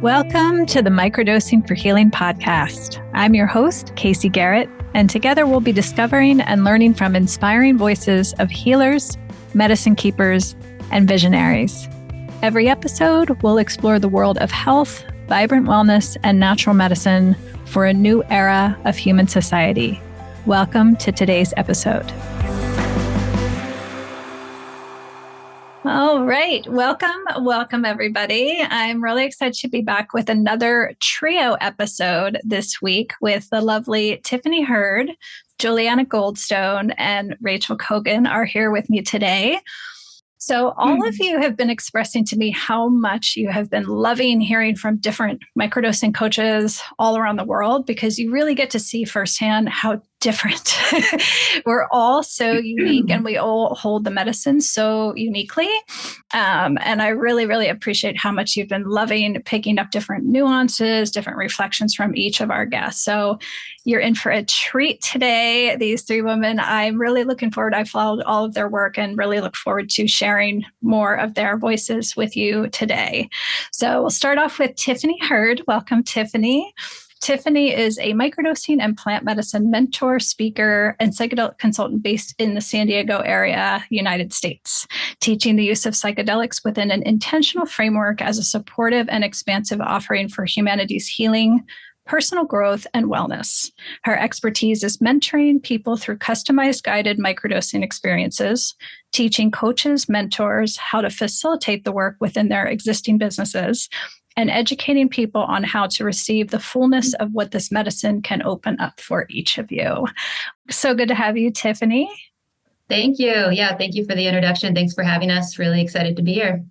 Welcome to the Microdosing for Healing podcast. I'm your host, Casey Garrett, and together we'll be discovering and learning from inspiring voices of healers, medicine keepers, and visionaries. Every episode, we'll explore the world of health, vibrant wellness, and natural medicine for a new era of human society. Welcome to today's episode. All right. Welcome, everybody. I'm really excited to be back with another trio episode this week with the lovely Tiffany Hurd, Juliana Goldstone, and Rachel Cogan are here with me today. So all of you have been expressing to me how much you have been loving hearing from different microdosing coaches all around the world, because you really get to see firsthand how different. We're all so unique and we all hold the medicine so uniquely. And I really, really appreciate how much you've been loving picking up different nuances, different reflections from each of our guests. So you're in for a treat today. These three women, I'm really looking forward. I followed all of their work and really look forward to sharing more of their voices with you today. So we'll start off with Tiffany Hurd. Welcome, Tiffany. Tiffany is a microdosing and plant medicine mentor, speaker, and psychedelic consultant based in the San Diego area, United States, teaching the use of psychedelics within an intentional framework as a supportive and expansive offering for humanity's healing, personal growth, and wellness. Her expertise is mentoring people through customized guided microdosing experiences, teaching coaches, mentors how to facilitate the work within their existing businesses, and educating people on how to receive the fullness of what this medicine can open up for each of you. So good to have you, Tiffany. Thank you. Yeah, thank you for the introduction. Thanks for having us. Really excited to be here.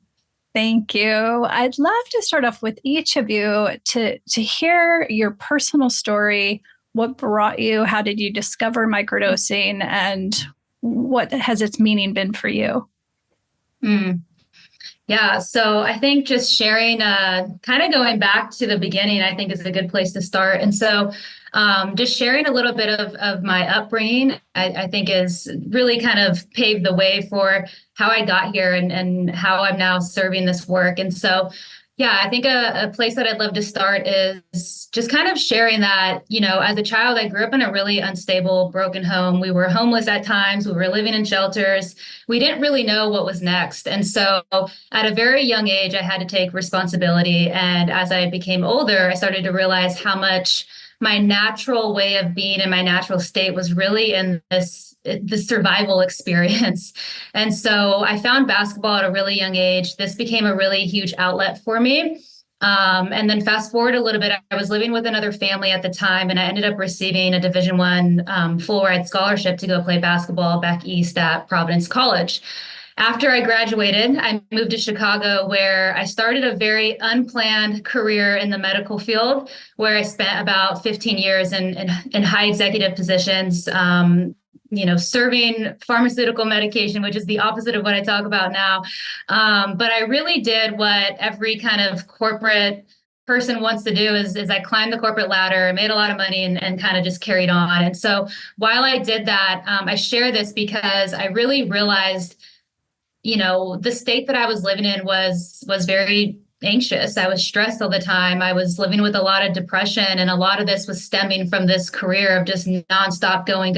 Thank you. I'd love to start off with each of you to hear your personal story. What brought you? How did you discover microdosing? And what has its meaning been for you? Yeah, so I think just sharing, kind of going back to the beginning, I think is a good place to start. And so just sharing a little bit of my upbringing, I think is really kind of paved the way for how I got here and how I'm now serving this work. And so, yeah, I think a place that I'd love to start is just kind of sharing that, you know, as a child, I grew up in a really unstable, broken home. We were homeless at times. We were living in shelters. We didn't really know what was next. And so at a very young age, I had to take responsibility. And as I became older, I started to realize how much my natural way of being in my natural state was really in this survival experience. And so I found basketball at a really young age. This became a really huge outlet for me. And then fast forward a little bit, I was living with another family at the time, and I ended up receiving a Division I full ride scholarship to go play basketball back east at Providence College. After I graduated, I moved to Chicago, where I started a very unplanned career in the medical field, where I spent about 15 years in high executive positions, serving pharmaceutical medication, which is the opposite of what I talk about now. But I really did what every kind of corporate person wants to do is I climbed the corporate ladder, made a lot of money, and kind of just carried on. And so while I did that, I share this because I really realized, you know, the state that I was living in was very anxious. I was stressed all the time. I was living with a lot of depression, and a lot of this was stemming from this career of just nonstop going.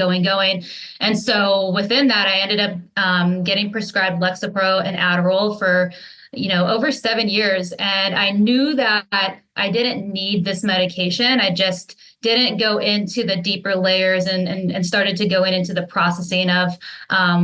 And so within that, I ended up getting prescribed Lexapro and Adderall for, over 7 years. And I knew that I didn't need this medication. I just didn't go into the deeper layers and started to go into the processing of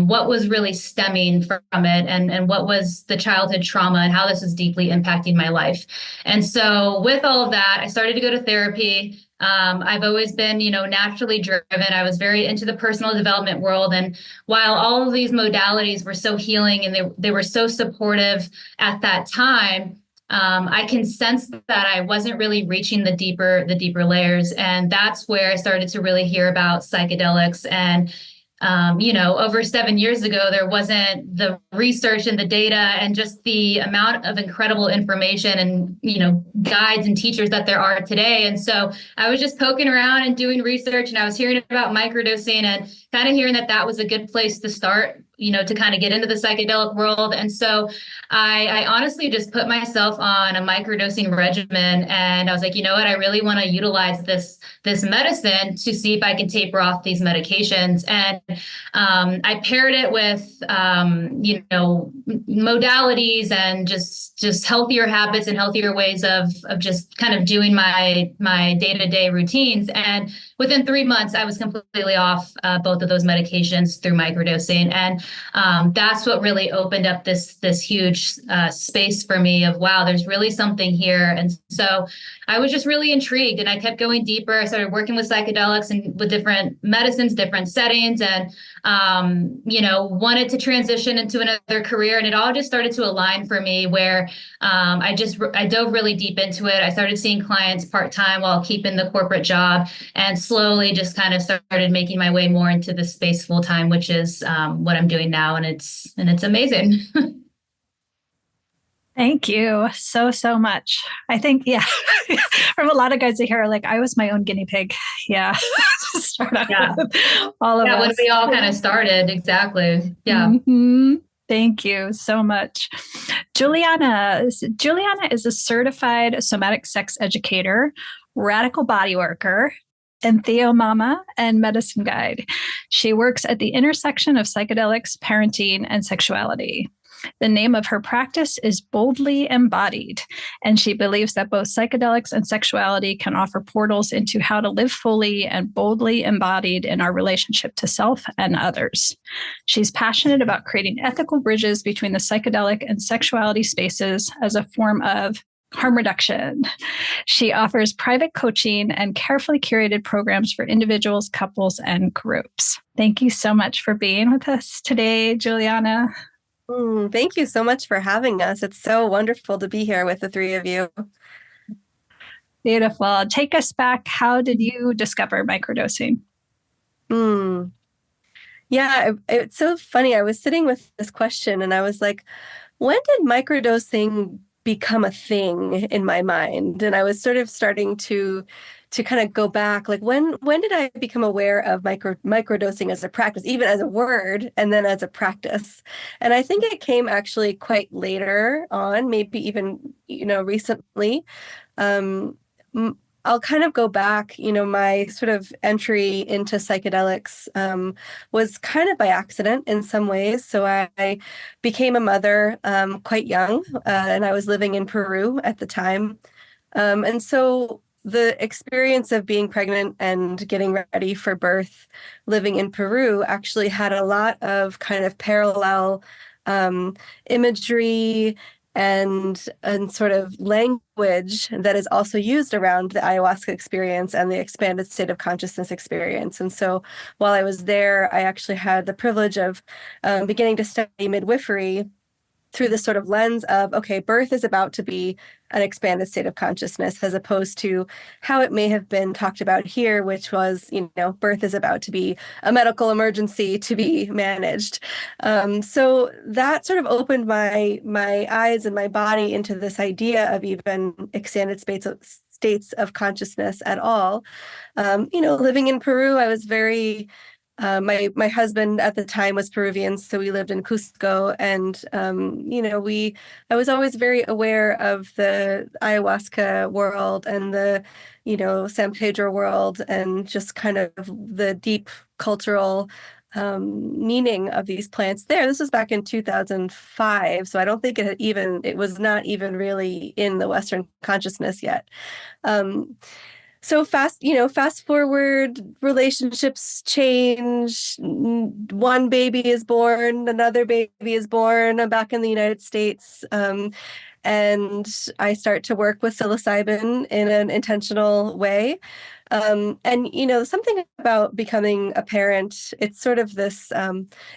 what was really stemming from it and what was the childhood trauma and how this was deeply impacting my life. And so with all of that, I started to go to therapy. I've always been, naturally driven. I was very into the personal development world. And while all of these modalities were so healing and they were so supportive at that time, I can sense that I wasn't really reaching the deeper layers. And that's where I started to really hear about psychedelics. And, over 7 years ago, there wasn't the research and the data and just the amount of incredible information and, guides and teachers that there are today. And so I was just poking around and doing research, and I was hearing about microdosing and kind of hearing that was a good place to start to kind of get into the psychedelic world. And so I honestly just put myself on a microdosing regimen, and I was like, you know what, I really want to utilize this medicine to see if I can taper off these medications. And I paired it with modalities and just healthier habits and healthier ways of just kind of doing my day-to-day routines. And within 3 months, I was completely off both of those medications through microdosing. And that's what really opened up this huge space for me of, wow, there's really something here. And so I was just really intrigued, and I kept going deeper. I started working with psychedelics and with different medicines, different settings, and wanted to transition into another career. And it all just started to align for me, where I dove really deep into it. I started seeing clients part-time while keeping the corporate job, and slowly just kind of started making my way more into the space full-time, which is what I'm doing now. And it's amazing. Thank you so much. I think, yeah, from a lot of guys I hear, like, I was my own guinea pig. Yeah. Start out with all of us. When we all kind of started. Exactly. Yeah. Mm-hmm. Thank you so much. Juliana is a certified somatic sex educator, radical body worker, and Theo Mama and medicine guide. She works at the intersection of psychedelics, parenting, and sexuality. The name of her practice is Boldly Embodied, and she believes that both psychedelics and sexuality can offer portals into how to live fully and boldly embodied in our relationship to self and others. She's passionate about creating ethical bridges between the psychedelic and sexuality spaces as a form of harm reduction. She offers private coaching and carefully curated programs for individuals, couples, and groups. Thank you so much for being with us today, Juliana. Thank you so much for having us. It's so wonderful to be here with the three of you. Beautiful. Take us back. How did you discover microdosing? Yeah, it's so funny. I was sitting with this question and I was like, when did microdosing become a thing in my mind? And I was sort of starting to kind of go back, like when did I become aware of microdosing as a practice, even as a word, and then as a practice? And I think it came actually quite later on, maybe even, recently. I'll kind of go back, my sort of entry into psychedelics was kind of by accident in some ways. So I became a mother quite young, and I was living in Peru at the time. And so the experience of being pregnant and getting ready for birth, living in Peru, actually had a lot of kind of parallel imagery and sort of language that is also used around the ayahuasca experience and the expanded state of consciousness experience. And so while I was there, I actually had the privilege of beginning to study midwifery through this sort of lens of, okay, birth is about to be an expanded state of consciousness, as opposed to how it may have been talked about here, which was, birth is about to be a medical emergency to be managed. So that sort of opened my eyes and my body into this idea of even extended states of consciousness at all. Living in Peru, I was very my husband at the time was Peruvian, so we lived in Cusco, and I was always very aware of the ayahuasca world and the San Pedro world, and just kind of the deep cultural meaning of these plants there. This was back in 2005, so I don't think it was not even really in the Western consciousness yet. So fast forward, relationships change. One baby is born, another baby is born. I'm back in the United States. And I start to work with psilocybin in an intentional way. And something about becoming a parent, it's sort of this,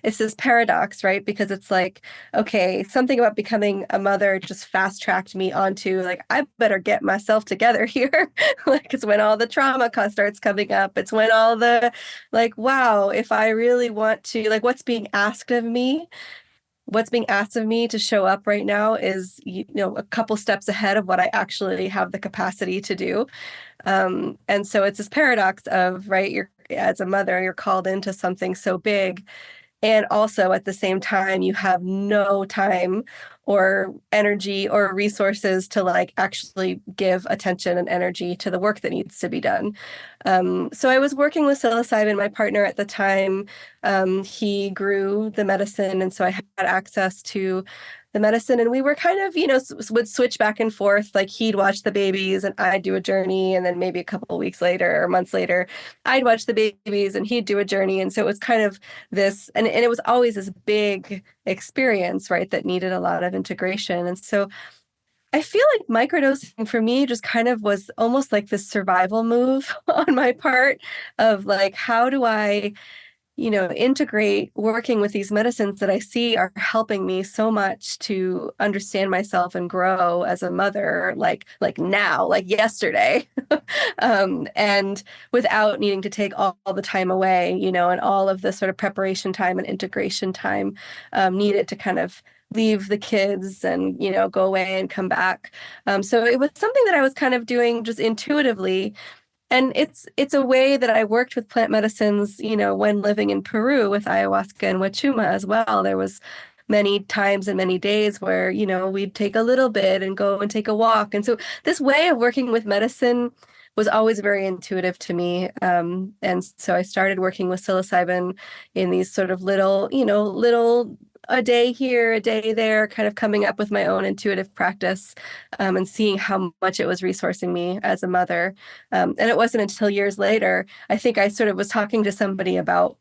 it's this paradox, right? Because it's like, okay, something about becoming a mother just fast-tracked me onto, like, I better get myself together here. Like, it's when all the trauma starts coming up. It's when all the, like, wow, if I really want to, like, what's being asked of me to show up right now is, a couple steps ahead of what I actually have the capacity to do. And so it's this paradox of, right, as a mother, you're called into something so big, And also at the same time, you have no time or energy or resources to like actually give attention and energy to the work that needs to be done. So I was working with psilocybin. My partner at the time, he grew the medicine. And so I had access to the medicine, and we were kind of, would switch back and forth. Like he'd watch the babies and I'd do a journey. And then maybe a couple of weeks later or months later, I'd watch the babies and he'd do a journey. And so it was kind of this, and it was always this big experience, right, that needed a lot of integration. And so I feel like microdosing for me just kind of was almost like this survival move on my part of like, how do I integrate working with these medicines that I see are helping me so much to understand myself and grow as a mother, like now, like yesterday, and without needing to take all the time away, and all of the sort of preparation time and integration time needed to kind of leave the kids and, go away and come back. So it was something that I was kind of doing just intuitively. And it's a way that I worked with plant medicines, when living in Peru with ayahuasca and wachuma as well. There was many times and many days where, we'd take a little bit and go and take a walk. And so this way of working with medicine was always very intuitive to me. And so I started working with psilocybin in these sort of little a day here, a day there, kind of coming up with my own intuitive practice, and seeing how much it was resourcing me as a mother. And it wasn't until years later, I think I sort of was talking to somebody about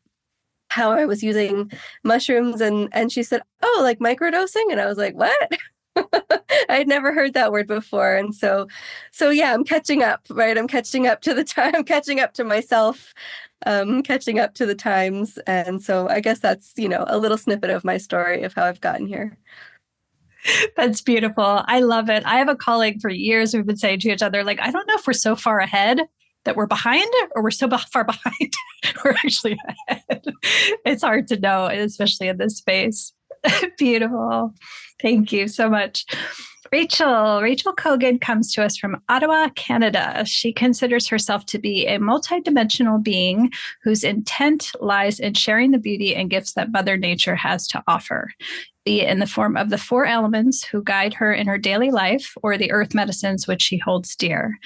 how I was using mushrooms, and she said, "Oh, like microdosing?" And I was like, "What?" I had never heard that word before. And so yeah, I'm catching up, right? I'm catching up to the time, I'm catching up to myself, catching up to the times. And so I guess that's, a little snippet of my story of how I've gotten here. That's beautiful. I love it. I have a colleague for years who've been saying to each other, like, I don't know if we're so far ahead that we're behind or we're so far behind we're actually ahead. It's hard to know, especially in this space. Beautiful. Thank you so much. Rachel Cogan comes to us from Ottawa, Canada. She considers herself to be a multidimensional being whose intent lies in sharing the beauty and gifts that Mother Nature has to offer, be it in the form of the 4 elements who guide her in her daily life or the earth medicines which she holds dear.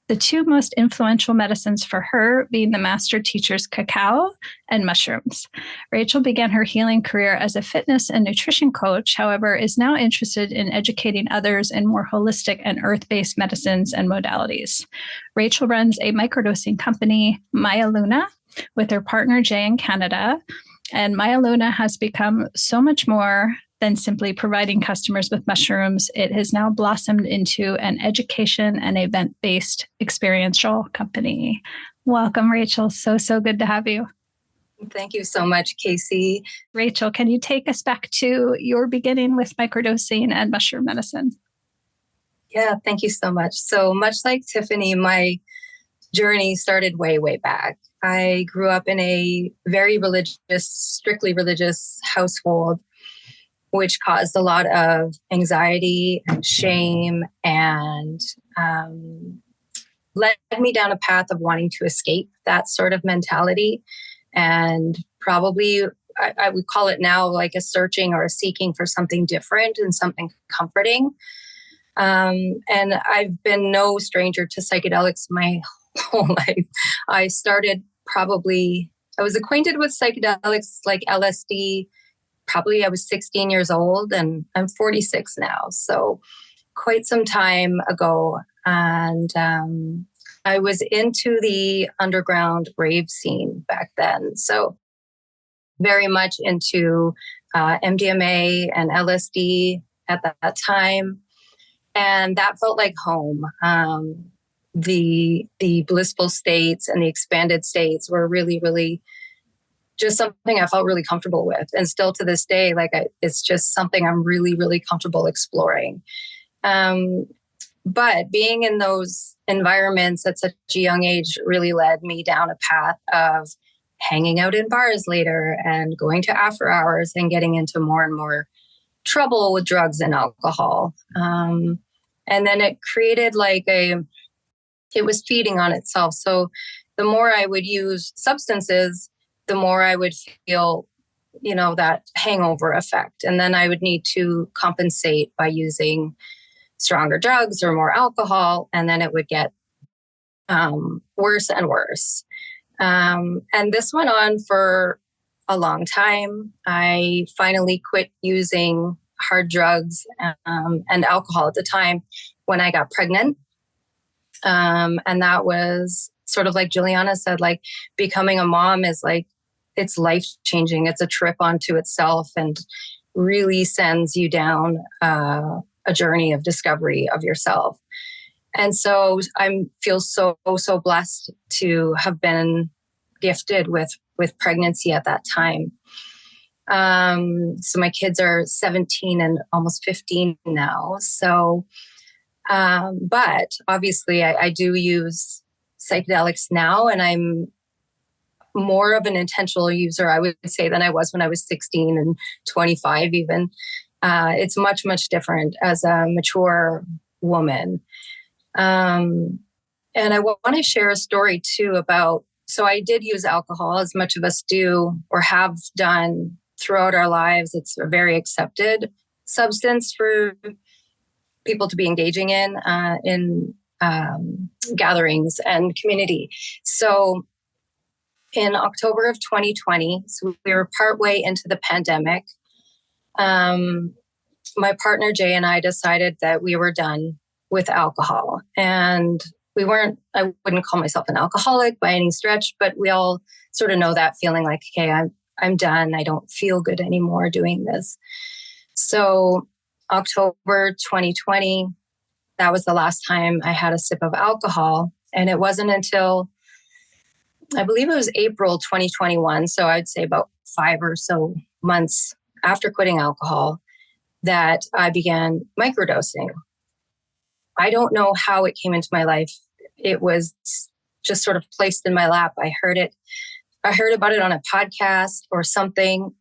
The 2 most influential medicines for her being the master teacher's cacao and mushrooms. Rachel began her healing career as a fitness and nutrition coach, however, is now interested in educating others in more holistic and earth-based medicines and modalities. Rachel runs a microdosing company, Maya Luna, with her partner Jay in Canada. And Maya Luna has become so much more than simply providing customers with mushrooms. It has now blossomed into an education and event-based experiential company. Welcome, Rachel. So good to have you. Thank you so much, Casey. Rachel, can you take us back to your beginning with microdosing and mushroom medicine? Yeah, thank you so much. So much like Tiffany, my journey started way back. I grew up in a very strictly religious household, which caused a lot of anxiety and shame and led me down a path of wanting to escape that sort of mentality. And probably I would call it now like a searching or a seeking for something different and something comforting. And I've been no stranger to psychedelics my whole life. I was acquainted with psychedelics like LSD. Probably I was 16 years old and I'm 46 now. So quite some time ago. And I was into the underground rave scene back then. So very much into MDMA and LSD at that time. And that felt like home. The blissful states and the expanded states were really just something I felt really comfortable with. And still to this day, it's just something I'm really comfortable exploring. But being in those environments at such a young age really led me down a path of hanging out in bars later and going to after hours and getting into more and more trouble with drugs and alcohol. And then it created it was feeding on itself. So the more I would use substances, the more I would feel that hangover effect. And then I would need to compensate by using stronger drugs or more alcohol. And then it would get worse and worse. And this went on for a long time. I finally quit using hard drugs and alcohol at the time when I got pregnant. And that was sort of like Juliana said, like becoming a mom is like, it's life-changing. It's a trip onto itself and really sends you down a journey of discovery of yourself. And so I feel so blessed to have been gifted with pregnancy at that time. So my kids are 17 and almost 15 now. So, but obviously I do use psychedelics now, and I'm more of an intentional user, I would say, than I was when I was 16 and 25 even. It's much, much different as a mature woman. And I want to share a story too about, so I did use alcohol, as much of us do or have done throughout our lives. It's a very accepted substance for people to be engaging in gatherings and community. So in October of 2020, so we were partway into the pandemic, my partner Jay and I decided that we were done with alcohol. And I wouldn't call myself an alcoholic by any stretch, but we all sort of know that feeling like, okay, I'm done. I don't feel good anymore doing this. So October 2020, that was the last time I had a sip of alcohol. And it wasn't until, I believe it was April 2021, so I'd say about 5 or so months after quitting alcohol, that I began microdosing. I don't know how it came into my life. It was just sort of placed in my lap. I heard about it on a podcast or something,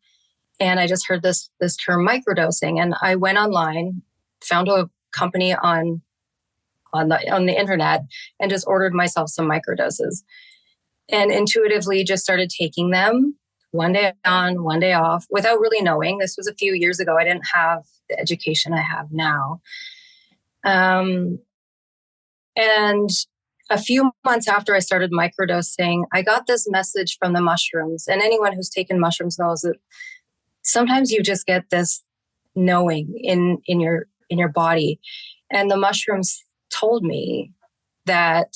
and I just heard this term microdosing. And I went online, found a company on the internet, and just ordered myself some microdoses. And intuitively just started taking them one day on, one day off, without really knowing. This was a few years ago. I didn't have the education I have now. And a few months after I started microdosing, I got this message from the mushrooms. And anyone who's taken mushrooms knows that sometimes you just get this knowing in your body. And the mushrooms told me that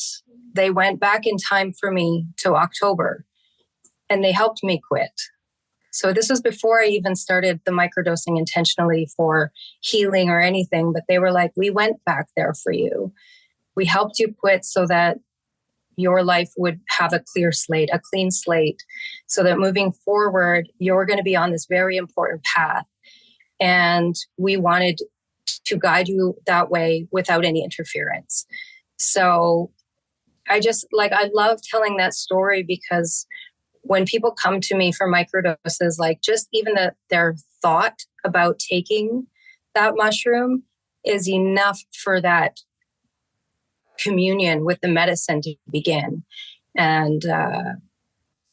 they went back in time for me to October, and they helped me quit. So this was before I even started the microdosing intentionally for healing or anything, but they were like, we went back there for you. We helped you quit so that your life would have a clear slate, a clean slate, so that moving forward, you're going to be on this very important path. And we wanted to guide you that way without any interference. So I love telling that story, because when people come to me for microdoses, like just even their thought about taking that mushroom is enough for that communion with the medicine to begin. And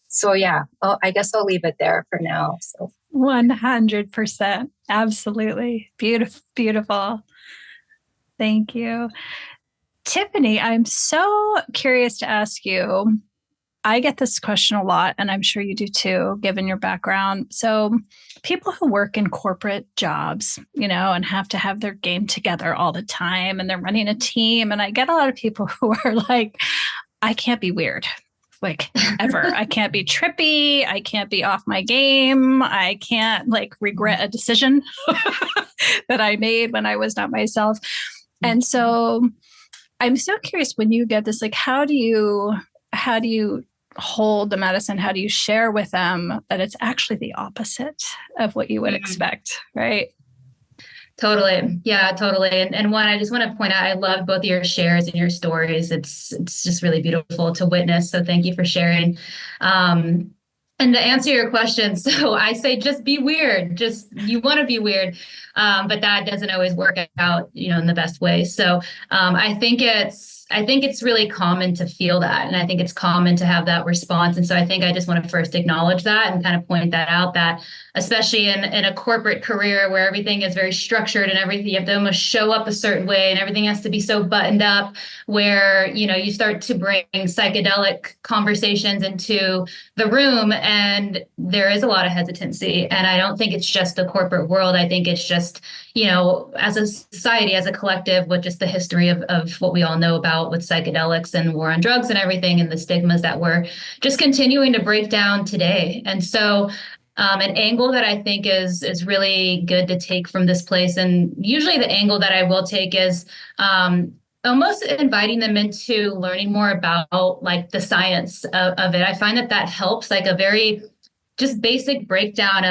so, yeah, I guess I'll leave it there for now. So 100%. Absolutely. Beautiful. Beautiful. Thank you. Tiffany, I'm so curious to ask you. I get this question a lot, and I'm sure you do too, given your background. So people who work in corporate jobs, and have to have their game together all the time, and they're running a team. And I get a lot of people who are like, I can't be weird, like ever. I can't be trippy. I can't be off my game. I can't regret a decision that I made when I was not myself. And so I'm so curious, when you get this, how do you hold the medicine? How do you share with them that it's actually the opposite of what you would expect, right? Totally. Yeah, totally. And one, I just want to point out, I love both of your shares and your stories. It's just really beautiful to witness. So thank you for sharing. And to answer your question, so I say just be weird. Just you want to be weird, but that doesn't always work out, in the best way. So I think it's really common to feel that, and I think it's common to have that response. And so I think I just want to first acknowledge that and kind of point that out. That especially in a corporate career where everything is very structured and everything, you have to almost show up a certain way, and everything has to be so buttoned up. Where you start to bring psychedelic conversations into the room, and there is a lot of hesitancy. And I don't think it's just the corporate world. I think it's just, as a society, as a collective, with just the history of what we all know about with psychedelics and war on drugs and everything, and the stigmas that we're just continuing to break down today. And so an angle that I think is really good to take from this place, and usually the angle that I will take is almost inviting them into learning more about like the science of it. I find that helps, like a very just basic breakdown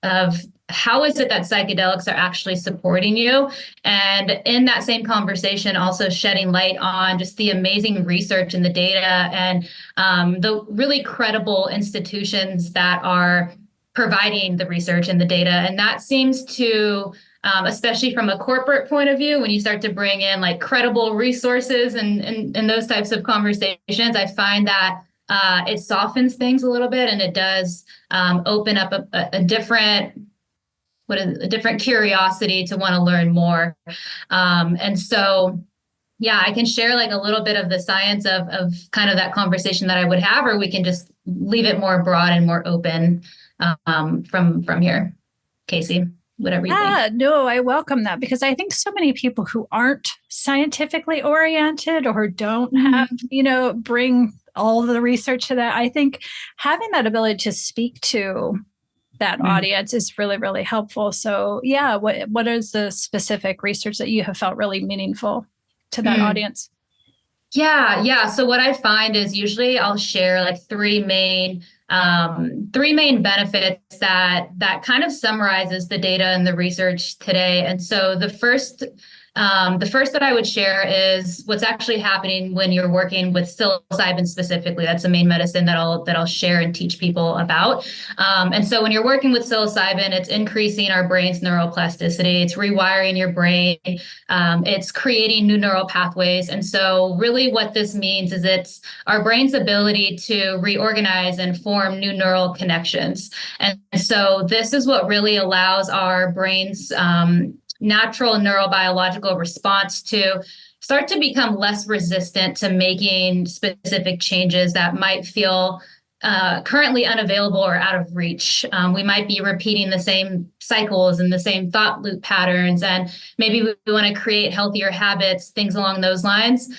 of how is it that psychedelics are actually supporting you? And in that same conversation, also shedding light on just the amazing research and the data, and the really credible institutions that are providing the research and the data. And that seems to, especially from a corporate point of view, when you start to bring in like credible resources and those types of conversations, I find that it softens things a little bit, and it does open up a different curiosity to want to learn more. And so, yeah, I can share like a little bit of the science of kind of that conversation that I would have, or we can just leave it more broad and more open from here. Casey, whatever you think. Yeah, no, I welcome that, because I think so many people who aren't scientifically oriented or don't have, bring all the research to that. I think having that ability to speak to that audience is really, really helpful. So yeah, what is the specific research that you have felt really meaningful to that audience? Yeah. So what I find is usually I'll share like three main benefits that kind of summarizes the data and the research today. And so the first that I would share is what's actually happening when you're working with psilocybin specifically. That's the main medicine that I'll share and teach people about. And so when you're working with psilocybin, it's increasing our brain's neuroplasticity. It's rewiring your brain. It's creating new neural pathways. And so really what this means is it's our brain's ability to reorganize and form new neural connections. And so this is what really allows our brain's natural neurobiological response to start to become less resistant to making specific changes that might feel currently unavailable or out of reach. We might be repeating the same cycles and the same thought loop patterns, and maybe we want to create healthier habits, things along those lines.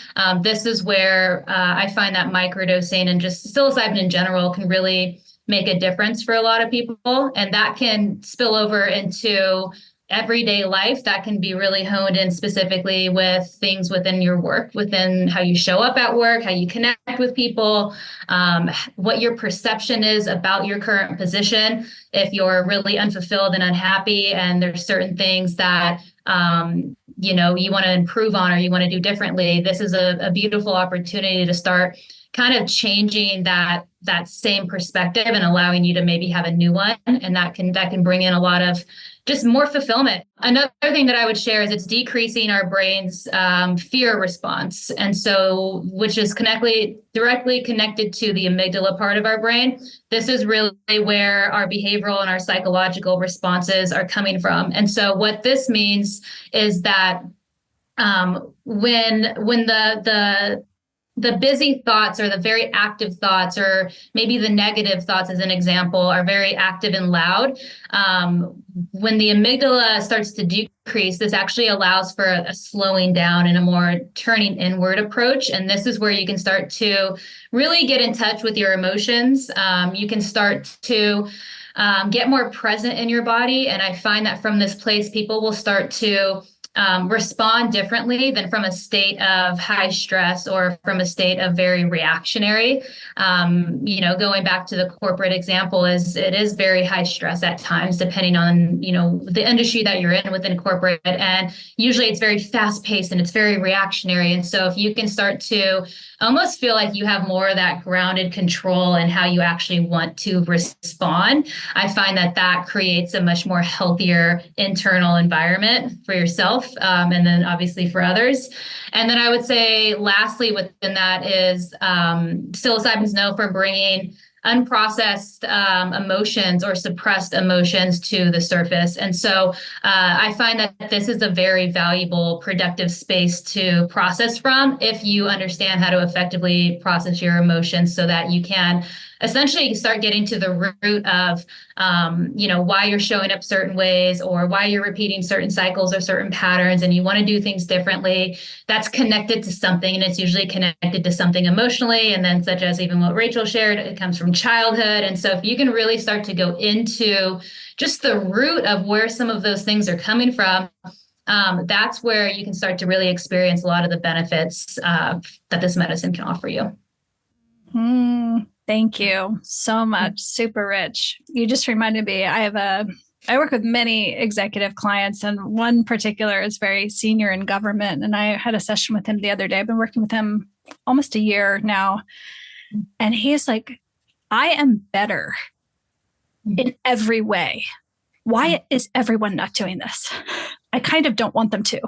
This is where I find that microdosing and just psilocybin in general can really make a difference for a lot of people, and that can spill over into everyday life. That can be really honed in specifically with things within your work, within how you show up at work, how you connect with people, what your perception is about your current position. If you're really unfulfilled and unhappy, and there's certain things that you want to improve on or you want to do differently, this is a beautiful opportunity to start kind of changing that same perspective and allowing you to maybe have a new one, and that can bring in a lot of just more fulfillment. Another thing that I would share is it's decreasing our brain's fear response. And so, which is directly connected to the amygdala part of our brain. This is really where our behavioral and our psychological responses are coming from. And so what this means is that when the busy thoughts or the very active thoughts, or maybe the negative thoughts as an example, are very active and loud. When the amygdala starts to decrease, this actually allows for a slowing down and a more turning inward approach. And this is where you can start to really get in touch with your emotions. You can start to get more present in your body. And I find that from this place, people will start to respond differently than from a state of high stress or from a state of very reactionary. Going back to the corporate example, it is very high stress at times, depending on, the industry that you're in within corporate. And usually it's very fast paced and it's very reactionary. And so if you can start to almost feel like you have more of that grounded control in how you actually want to respond, I find that creates a much more healthier internal environment for yourself, and then obviously for others. And then I would say lastly within that is psilocybin is known for bringing unprocessed emotions or suppressed emotions to the surface. And so I find that this is a very valuable, productive space to process from if you understand how to effectively process your emotions so that you can essentially start getting to the root of, why you're showing up certain ways or why you're repeating certain cycles or certain patterns and you want to do things differently. That's connected to something, and it's usually connected to something emotionally. And then such as even what Rachel shared, it comes from childhood. And so if you can really start to go into just the root of where some of those things are coming from, that's where you can start to really experience a lot of the benefits that this medicine can offer you. Thank you so much. Super rich. You just reminded me, I work with many executive clients, and one particular is very senior in government. And I had a session with him the other day. I've been working with him almost a year now. And he's like, I am better in every way. Why is everyone not doing this? I kind of don't want them to.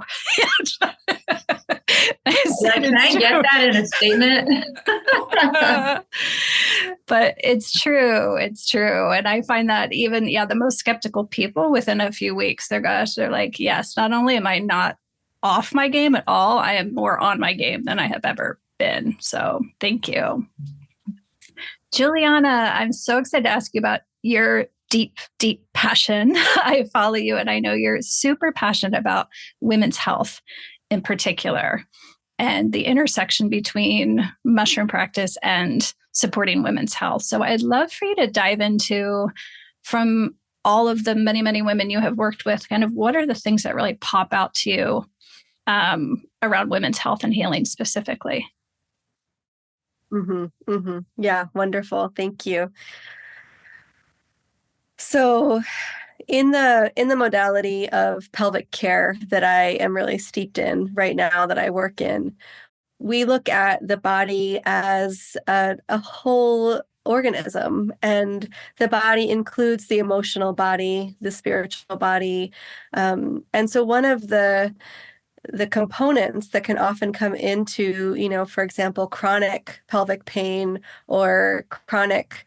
Can I get that in a statement? But it's true. It's true. And I find that even, the most skeptical people within a few weeks, they're like, yes, not only am I not off my game at all, I am more on my game than I have ever been. So thank you. Juliana, I'm so excited to ask you about your deep, deep passion. I follow you and I know you're super passionate about women's health in particular and the intersection between mushroom practice and supporting women's health. So I'd love for you to dive into, from all of the many, many women you have worked with, kind of what are the things that really pop out to you around women's health and healing specifically? Yeah, wonderful. Thank you. So in the modality of pelvic care that I am really steeped in right now, that I work in, we look at the body as a whole organism, and the body includes the emotional body, the spiritual body. And so one of the components that can often come into, for example, chronic pelvic pain or chronic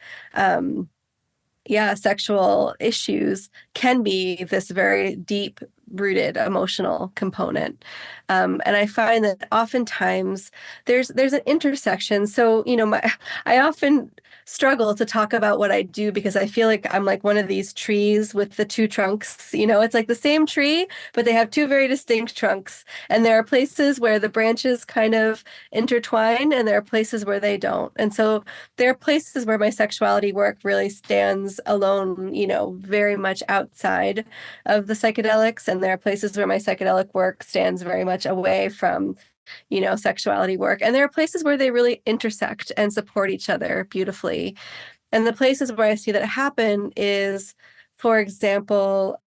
sexual issues can be this very deep rooted emotional component. And I find that oftentimes there's an intersection. So, I often struggle to talk about what I do because I feel like I'm like one of these trees with the two trunks. It's like the same tree, but they have two very distinct trunks. And there are places where the branches kind of intertwine and there are places where they don't. And so there are places where my sexuality work really stands alone, very much outside of the psychedelics. And there are places where my psychedelic work stands very much away from sexuality work. And there are places where they really intersect and support each other beautifully. And the places where I see that happen is, for example,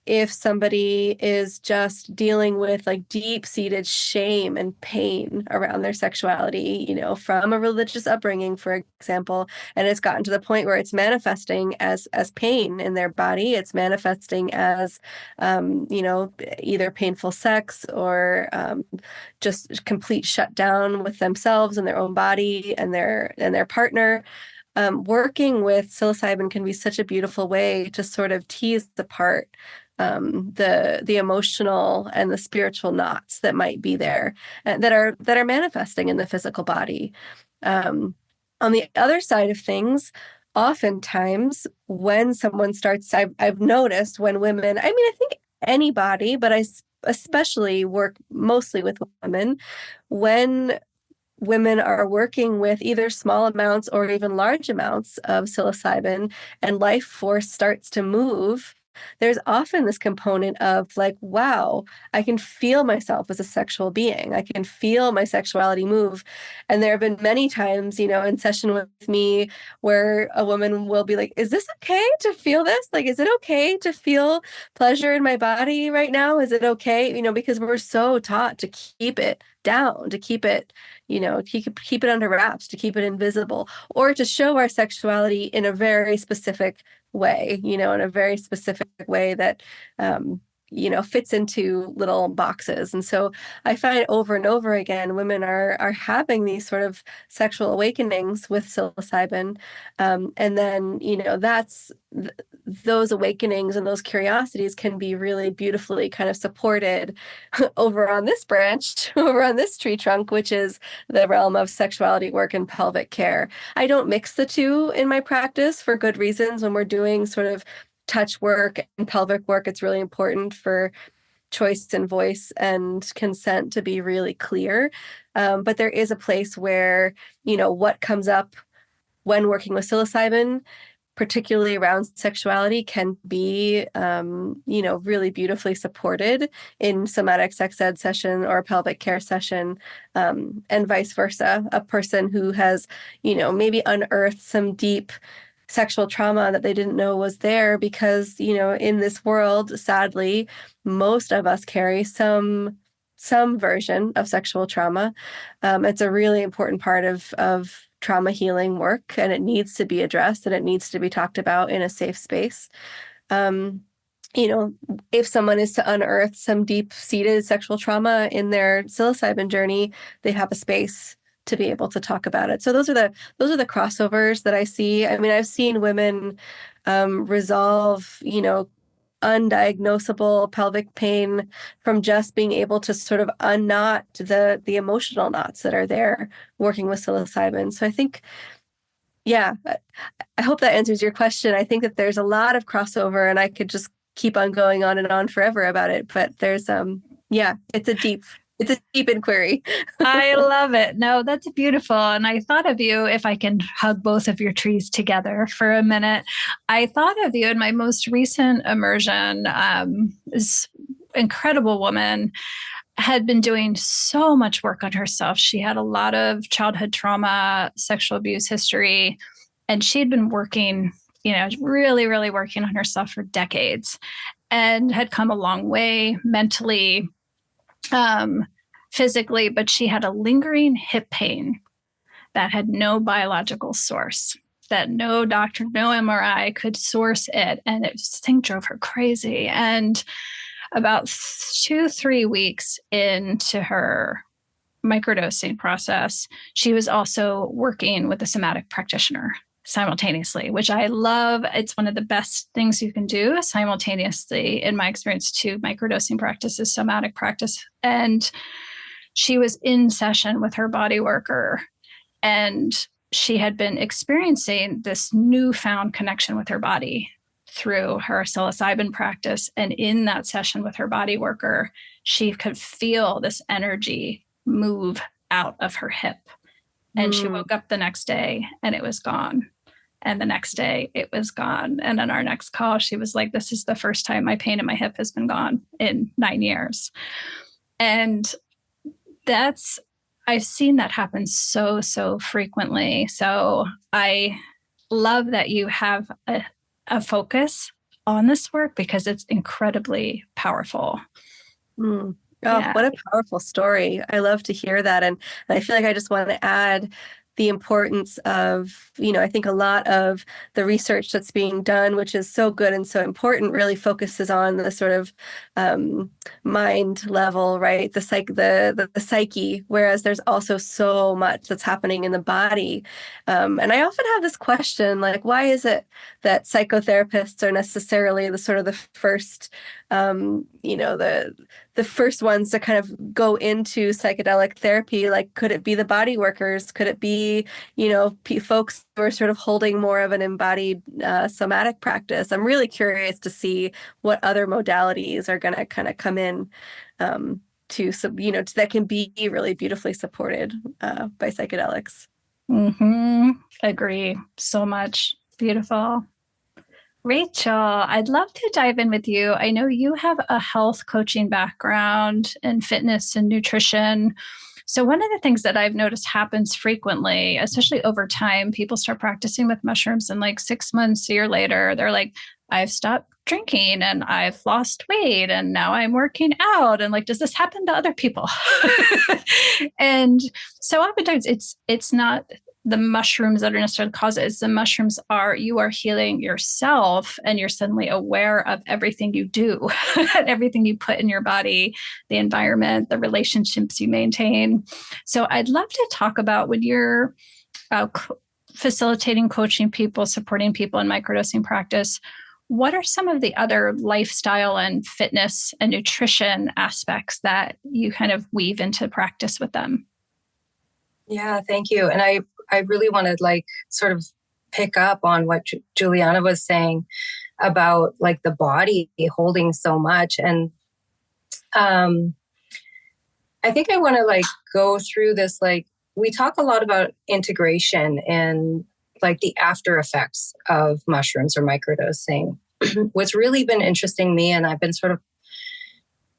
if somebody is just dealing with like deep-seated shame and pain around their sexuality, from a religious upbringing, for example, and it's gotten to the point where it's manifesting as pain in their body, it's manifesting as, either painful sex or just complete shutdown with themselves and their own body and their partner. Working with psilocybin can be such a beautiful way to sort of tease apart the emotional and the spiritual knots that might be there that are manifesting in the physical body. On the other side of things, oftentimes when someone starts, I've noticed when women, I think anybody, but I especially work mostly with women, when women are working with either small amounts or even large amounts of psilocybin and life force starts to move there's often this component of like, wow, I can feel myself as a sexual being. I can feel my sexuality move. And there have been many times, in session with me where a woman will be like, is this okay to feel this? Like, is it okay to feel pleasure in my body right now? Is it okay? Because we're so taught to keep it down, to keep it, keep it under wraps, to keep it invisible, or to show our sexuality in a very specific way, in a very specific way that, fits into little boxes. And so I find over and over again, women are having these sort of sexual awakenings with psilocybin. And then, those awakenings and those curiosities can be really beautifully kind of supported over on this branch, over on this tree trunk, which is the realm of sexuality work and pelvic care. I don't mix the two in my practice for good reasons. When we're doing sort of touch work and pelvic work, it's really important for choice and voice and consent to be really clear. But there is a place where, what comes up when working with psilocybin, particularly around sexuality, can be, really beautifully supported in somatic sex ed session or pelvic care session, and vice versa. A person who has, maybe unearthed some deep sexual trauma that they didn't know was there because, in this world, sadly, most of us carry some version of sexual trauma. It's a really important part of trauma healing work, and it needs to be addressed and it needs to be talked about in a safe space. If someone is to unearth some deep-seated sexual trauma in their psilocybin journey, they have a space to be able to talk about it. So those are the crossovers that I see. I mean, I've seen women resolve, undiagnosable pelvic pain from just being able to sort of unknot the emotional knots that are there working with psilocybin. So I think, I hope that answers your question. I think that there's a lot of crossover, and I could just keep on going on and on forever about it. But there's it's a deep inquiry. I love it. No, that's beautiful. And I thought of you, if I can hug both of your trees together for a minute, I thought of you in my most recent immersion. This incredible woman had been doing so much work on herself. She had a lot of childhood trauma, sexual abuse history, and she'd been working, really, really working on herself for decades and had come a long way mentally, physically, but she had a lingering hip pain that had no biological source, that no doctor, no MRI could source it. And this thing drove her crazy. And about 2-3 weeks into her microdosing process, she was also working with a somatic practitioner simultaneously, which I love. It's one of the best things you can do simultaneously, in my experience, to microdosing practice is somatic practice. And she was in session with her body worker, and she had been experiencing this newfound connection with her body through her psilocybin practice. And in that session with her body worker, she could feel this energy move out of her hip. And she woke up the next day and it was gone. And the next day it was gone. And on our next call, she was like, this is the first time my pain in my hip has been gone in 9 years. And I've seen that happen so frequently. So I love that you have a focus on this work, because it's incredibly powerful. Oh, what a powerful story. I love to hear that. And I feel like I just want to add the importance of, I think a lot of the research that's being done, which is so good and so important, really focuses on the sort of mind level, right? The psyche, whereas there's also so much that's happening in the body. And I often have this question, like, why is it that psychotherapists are necessarily the sort of the first, the first ones to kind of go into psychedelic therapy? Like, could it be the body workers? Could it be, folks who are sort of holding more of an embodied somatic practice? I'm really curious to see what other modalities are going to kind of come in that can be really beautifully supported by psychedelics. Agree so much. Beautiful. Rachel, I'd love to dive in with you. I know you have a health coaching background in fitness and nutrition. So, one of the things that I've noticed happens frequently, especially over time, people start practicing with mushrooms, and like 6 months, a year later, they're like, I've stopped drinking and I've lost weight and now I'm working out. And like, does this happen to other people? And so oftentimes it's not the mushrooms that are necessarily the cause. It's the mushrooms you are healing yourself, and you're suddenly aware of everything you do, everything you put in your body, the environment, the relationships you maintain. So I'd love to talk about when you're facilitating, coaching people, supporting people in microdosing practice, what are some of the other lifestyle and fitness and nutrition aspects that you kind of weave into practice with them? Yeah, thank you. And I really want to like sort of pick up on what Juliana was saying about like the body holding so much. And I think I want to like go through this, like we talk a lot about integration and like the after effects of mushrooms or microdosing. What's really been interesting me, and I've been sort of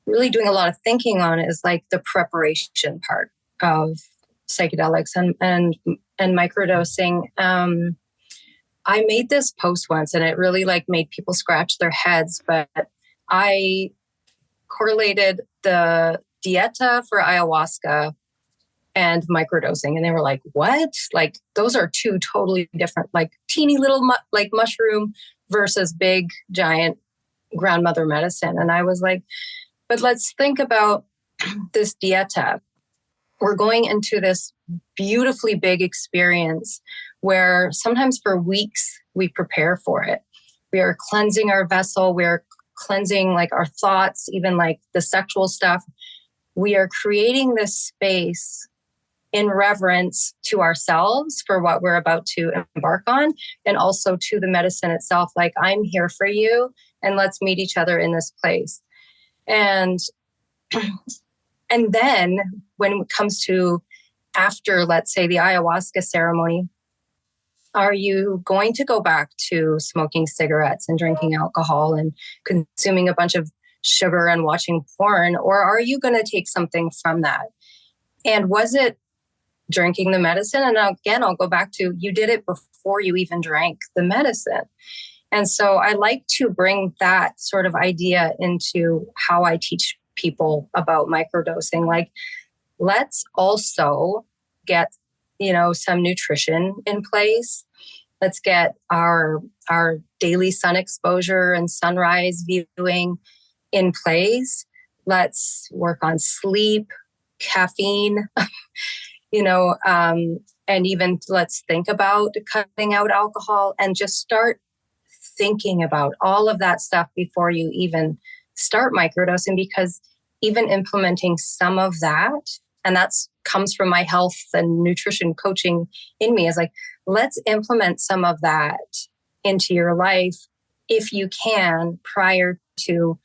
really doing a lot of thinking on, is like the preparation part of psychedelics and microdosing. I made this post once and it really like made people scratch their heads, but I correlated the dieta for ayahuasca and microdosing. And they were like, what? Like, those are two totally different, like teeny little like mushroom versus big, giant grandmother medicine. And I was like, but let's think about this dieta. We're going into this beautifully big experience where sometimes for weeks we prepare for it. We are cleansing our vessel. We're cleansing like our thoughts, even like the sexual stuff. We are creating this space in reverence to ourselves for what we're about to embark on, and also to the medicine itself. Like, I'm here for you, and let's meet each other in this place. And then when it comes to after, let's say, the ayahuasca ceremony, are you going to go back to smoking cigarettes and drinking alcohol and consuming a bunch of sugar and watching porn? Or are you going to take something from that? And was it drinking the medicine? And again, I'll go back to, you did it before you even drank the medicine. And so I like to bring that sort of idea into how I teach people about microdosing. Like, let's also get, some nutrition in place. Let's get our daily sun exposure and sunrise viewing in place. Let's work on sleep, caffeine, and even let's think about cutting out alcohol and just start thinking about all of that stuff before you even start microdosing, because even implementing some of that, and that's comes from my health and nutrition coaching in me, is like, let's implement some of that into your life if you can prior to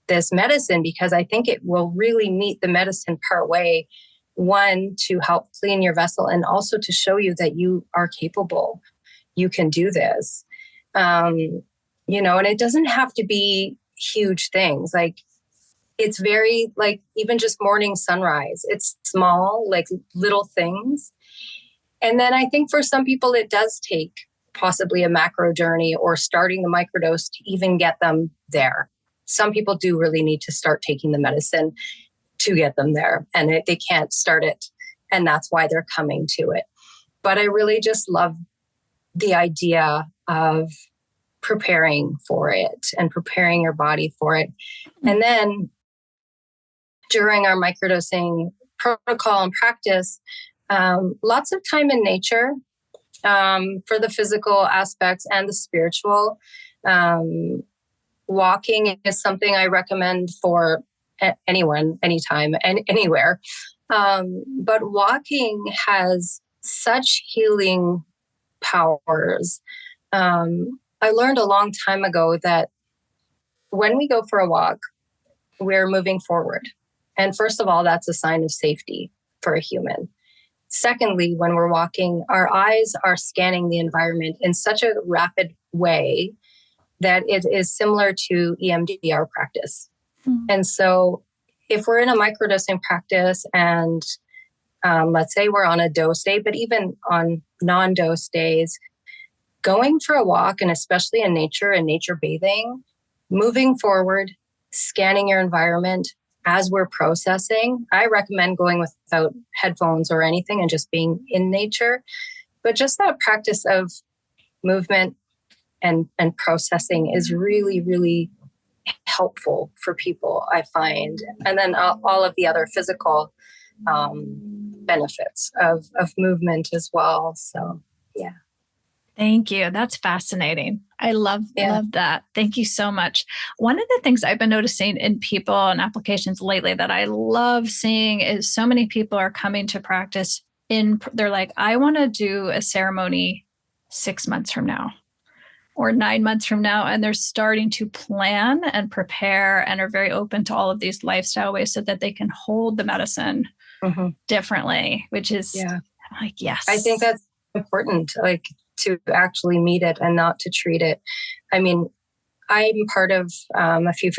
this medicine, because I think it will really meet the medicine part way. One, to help clean your vessel, and also to show you that you are capable. You can do this. And it doesn't have to be huge things. Like, it's very, like, even just morning sunrise. It's small, like little things. And then I think for some people, it does take possibly a macro journey or starting the microdose to even get them there. Some people do really need to start taking the medicine to get them there, and they can't start it. And that's why they're coming to it. But I really just love the idea of preparing for it and preparing your body for it. And then during our microdosing protocol and practice, lots of time in nature for the physical aspects and the spiritual. Walking is something I recommend for anyone, anytime, and anywhere. But walking has such healing powers. I learned a long time ago that when we go for a walk, we're moving forward. And first of all, that's a sign of safety for a human. Secondly, when we're walking, our eyes are scanning the environment in such a rapid way that it is similar to EMDR practice. And so if we're in a microdosing practice and let's say we're on a dose day, but even on non-dose days, going for a walk, and especially in nature and nature bathing, moving forward, scanning your environment as we're processing. I recommend going without headphones or anything and just being in nature. But just that practice of movement and processing is really, really helpful for people, I find. And then all of the other physical benefits of movement as well. So, yeah. Thank you. That's fascinating. I love that. Thank you so much. One of the things I've been noticing in people and applications lately that I love seeing is so many people are coming to practice they're like, I want to do a ceremony 6 months from now or 9 months from now. And they're starting to plan and prepare and are very open to all of these lifestyle ways so that they can hold the medicine differently, which is like, yes. I think that's important, like to actually meet it and not to treat it. I mean, I'm part of a few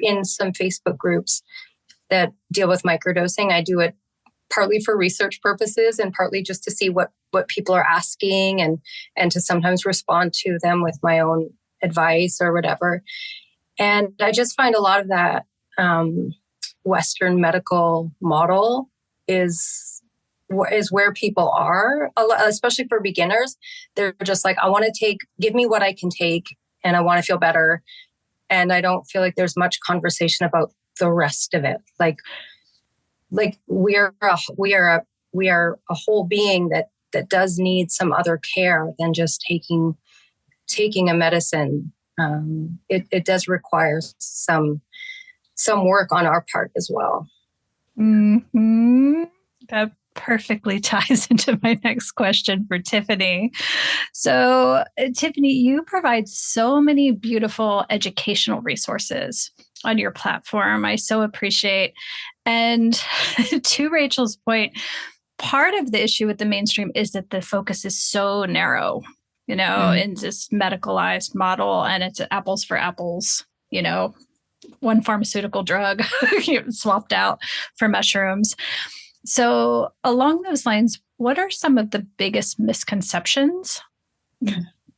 in some Facebook groups that deal with microdosing. I do it partly for research purposes and partly just to see what people are asking and to sometimes respond to them with my own advice or whatever. And I just find a lot of that Western medical model is where people are, especially for beginners. They're just like, I want to give me what I can take and I want to feel better. And I don't feel like there's much conversation about the rest of it. Like we are a whole being that does need some other care than just taking a medicine. It does require some work on our part as well. Mm-hmm. That perfectly ties into my next question for Tiffany. So, Tiffany, you provide so many beautiful educational resources on your platform. I so appreciate. And to Rachel's point, part of the issue with the mainstream is that the focus is so narrow, in this medicalized model, and it's apples for apples, one pharmaceutical drug swapped out for mushrooms. So along those lines, what are some of the biggest misconceptions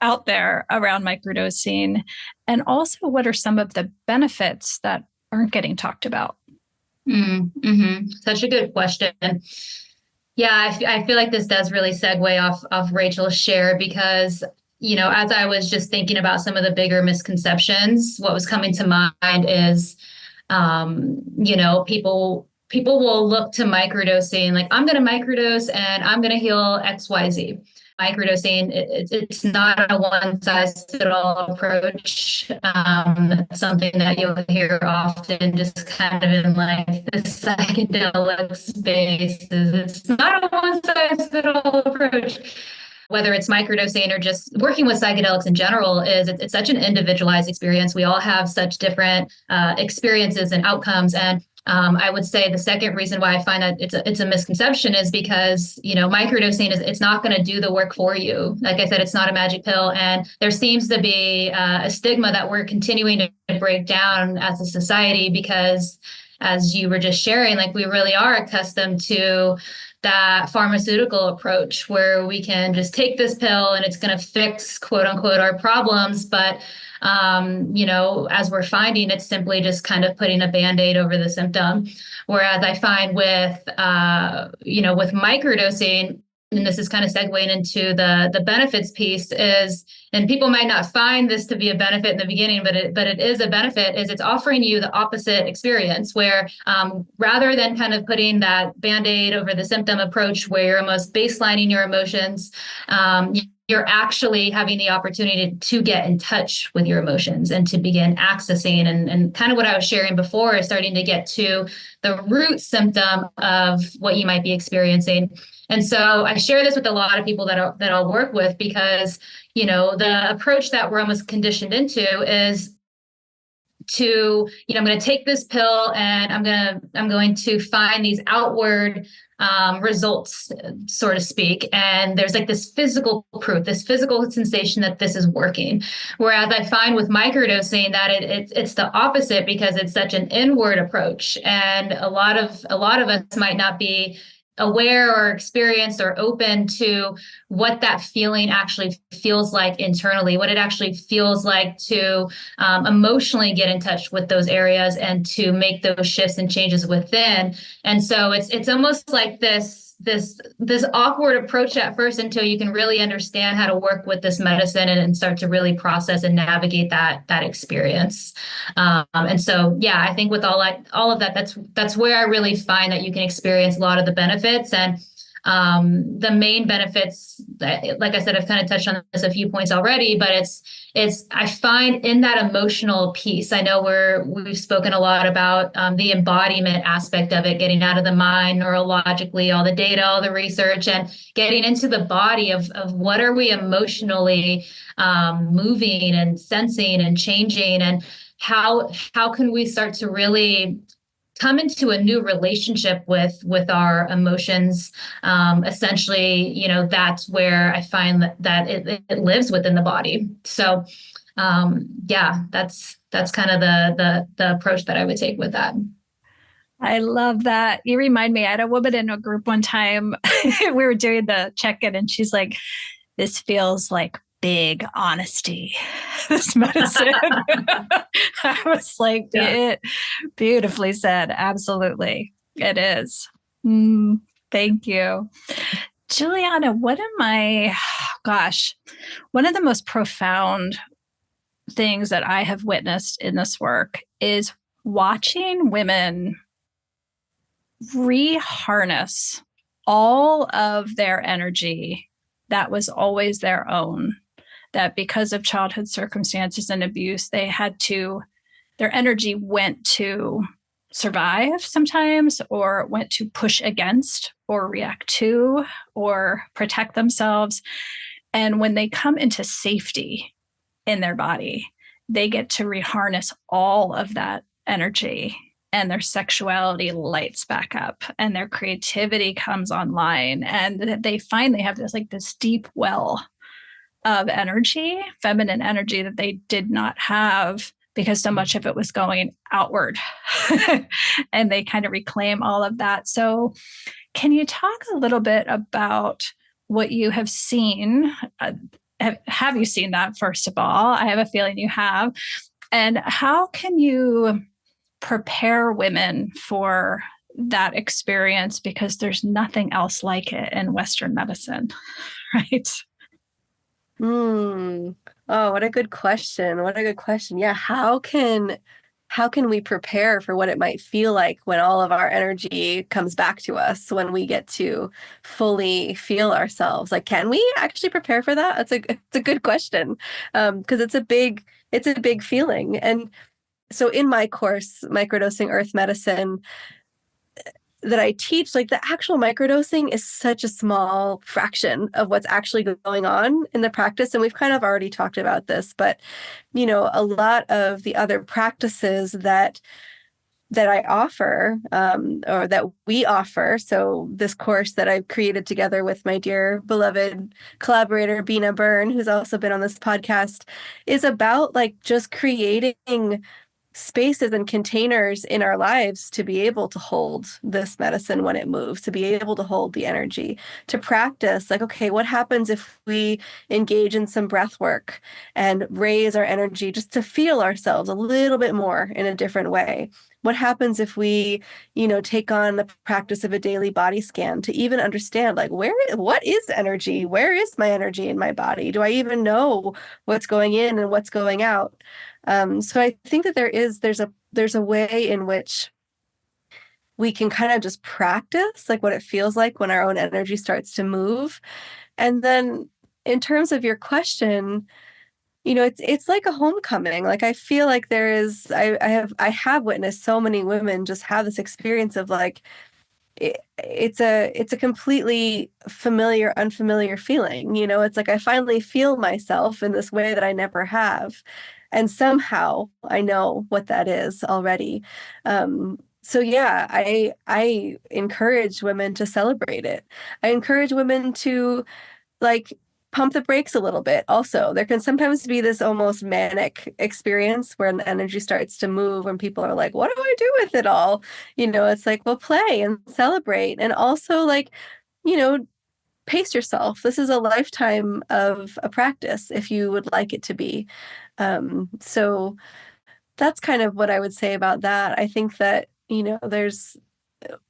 out there around microdosing? And also, what are some of the benefits that aren't getting talked about? Such a good question. Yeah, I feel like this does really segue off Rachel's share because, as I was just thinking about some of the bigger misconceptions, what was coming to mind is, people will look to microdosing like, I'm going to microdose and I'm going to heal XYZ. Microdosing, it's not a one-size-fits-all approach. It's something that you'll hear often just kind of in like the psychedelic space. It's not a one-size-fits-all approach. Whether it's microdosing or just working with psychedelics in general, it's such an individualized experience. We all have such different experiences and outcomes. And I would say the second reason why I find that it's a misconception is because, microdosing it's not going to do the work for you. Like I said, it's not a magic pill. And there seems to be a stigma that we're continuing to break down as a society because, as you were just sharing, like we really are accustomed to that pharmaceutical approach where we can just take this pill and it's going to fix, quote unquote, our problems. But as we're finding, it's simply just kind of putting a Band-Aid over the symptom. Whereas I find with microdosing, and this is kind of segueing into the benefits piece is, and people might not find this to be a benefit in the beginning, but it is a benefit, is it's offering you the opposite experience where rather than kind of putting that Band-Aid over the symptom approach where you're almost baselining your emotions, you're actually having the opportunity to get in touch with your emotions and to begin accessing and kind of what I was sharing before is starting to get to the root symptom of what you might be experiencing. And so I share this with a lot of people that I'll work with because, the approach that we're almost conditioned into is I'm going to take this pill and I'm going to find these outward results, so to speak. And there's like this physical proof, this physical sensation that this is working. Whereas I find with microdosing that it's the opposite, because it's such an inward approach. And a lot of us might not be aware or experienced or open to what that feeling actually feels like internally, what it actually feels like to emotionally get in touch with those areas and to make those shifts and changes within. And so it's almost like this awkward approach at first, until you can really understand how to work with this medicine and start to really process and navigate that experience. And so, yeah, I think with all of that, that's where I really find that you can experience a lot of the benefits. And the main benefits, like I said, I've kind of touched on this a few points already, but it's I find in that emotional piece, I know we've spoken a lot about the embodiment aspect of it, getting out of the mind neurologically, all the data, all the research, and getting into the body of what are we emotionally moving and sensing and changing, and how can we start to really come into a new relationship with our emotions. Essentially, that's where I find that it lives within the body. So, yeah, that's kind of the approach that I would take with that. I love that. You remind me, I had a woman in a group one time. We were doing the check-in and she's like, this feels like big honesty, this medicine. I was like, yeah. Beautifully said. Absolutely. It is. Thank you. Juliana, one of the most profound things that I have witnessed in this work is watching women reharness all of their energy that was always their own, that because of childhood circumstances and abuse, their energy went to survive sometimes, or went to push against or react to or protect themselves. And when they come into safety in their body, they get to reharness all of that energy, and their sexuality lights back up and their creativity comes online, and they finally have this deep well of energy, feminine energy, that they did not have because so much of it was going outward. And they kind of reclaim all of that. So can you talk a little bit about what you have seen? Have you seen that, first of all? I have a feeling you have. And how can you prepare women for that experience? Because there's nothing else like it in Western medicine, right? Oh, what a good question. Yeah. How can we prepare for what it might feel like when all of our energy comes back to us, when we get to fully feel ourselves? Like, can we actually prepare for that? It's a good question. Because it's a big feeling. And so in my course, Microdosing Earth Medicine, that I teach, like, the actual microdosing is such a small fraction of what's actually going on in the practice. And we've kind of already talked about this, but, a lot of the other practices that I offer, or that we offer. So this course that I've created together with my dear beloved collaborator, Bina Byrne, who's also been on this podcast, is about like just creating spaces and containers in our lives to be able to hold this medicine when it moves, to be able to hold the energy, to practice like, okay, what happens if we engage in some breath work and raise our energy just to feel ourselves a little bit more in a different way? What happens if we, take on the practice of a daily body scan to even understand, like, what is energy? Where is my energy in my body? Do I even know what's going in and what's going out? So I think that there's a way in which we can kind of just practice like what it feels like when our own energy starts to move. And then in terms of your question, it's like a homecoming. Like, I feel like I have witnessed so many women just have this experience of like, it's a completely unfamiliar feeling. It's like I finally feel myself in this way that I never have. And somehow I know what that is already. So yeah, I encourage women to celebrate it. I encourage women to like pump the brakes a little bit. Also, there can sometimes be this almost manic experience where the energy starts to move and people are like, what do I do with it all? It's like, well, play and celebrate. And also like, pace yourself. This is a lifetime of a practice if you would like it to be. So that's kind of what I would say about that. I think that, there's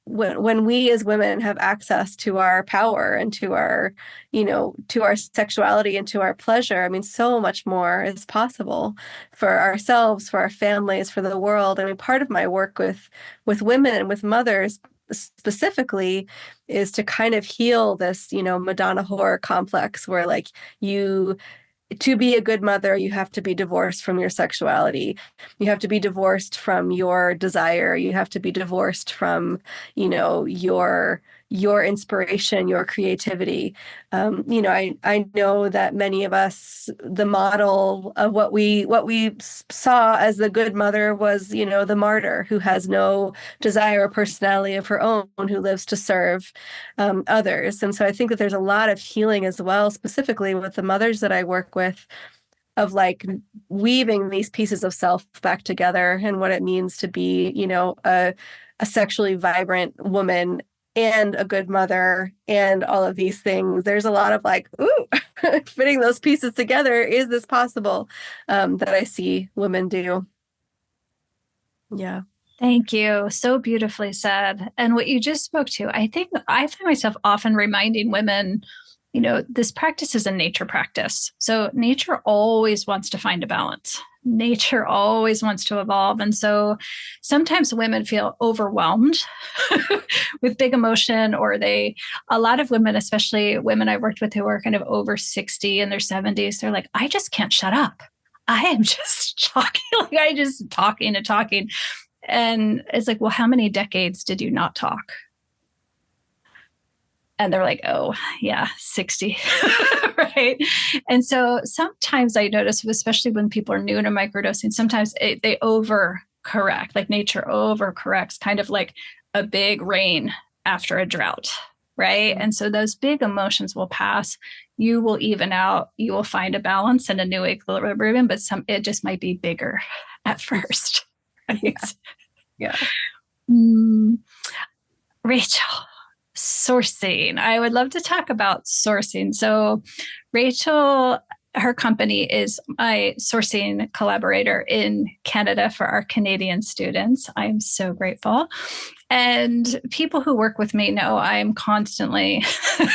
when we as women have access to our power and to our, to our sexuality and to our pleasure, I mean, so much more is possible for ourselves, for our families, for the world. I mean, part of my work with women and with mothers specifically is to kind of heal this, Madonna whore complex where like to be a good mother, you have to be divorced from your sexuality. You have to be divorced from your desire. You have to be divorced from, your inspiration, your creativity. I know that many of us, the model of what we saw as the good mother was, the martyr who has no desire or personality of her own, who lives to serve others. And so I think that there's a lot of healing as well, specifically with the mothers that I work with, of like weaving these pieces of self back together and what it means to be, a sexually vibrant woman and a good mother and all of these things. There's a lot of like, ooh, fitting those pieces together. Is this possible? That I see women do. Yeah. Thank you. So beautifully said. And what you just spoke to, I think I find myself often reminding women, this practice is a nature practice. So nature always wants to find a balance. Nature always wants to evolve. And so sometimes women feel overwhelmed with big emotion, or a lot of women, especially women I worked with who are kind of over 60 in their 70s, they're like, I just can't shut up. I am just talking and talking. And it's like, well, how many decades did you not talk? And they're like, oh, yeah, 60. Right. And so sometimes I notice, especially when people are new to microdosing, sometimes they overcorrect, like nature overcorrects, kind of like a big rain after a drought. Right. Mm-hmm. And so those big emotions will pass. You will even out. You will find a balance and a new equilibrium, but it just might be bigger at first. Right? Yeah. Rachel, sourcing. I would love to talk about sourcing. So Rachel, her company is my sourcing collaborator in Canada for our Canadian students. I'm so grateful. And people who work with me know I'm constantly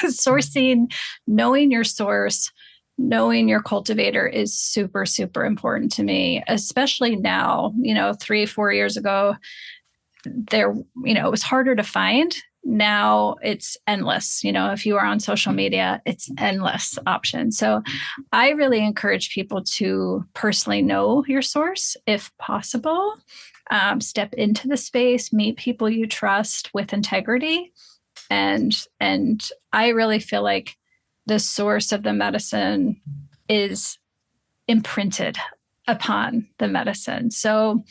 sourcing. Knowing your source, knowing your cultivator is super, super important to me, especially now. 3-4 years ago, it was harder to find. Now it's endless. If you are on social media, it's endless options. So I really encourage people to personally know your source if possible. Step into the space, meet people you trust with integrity. And I really feel like the source of the medicine is imprinted upon the medicine. So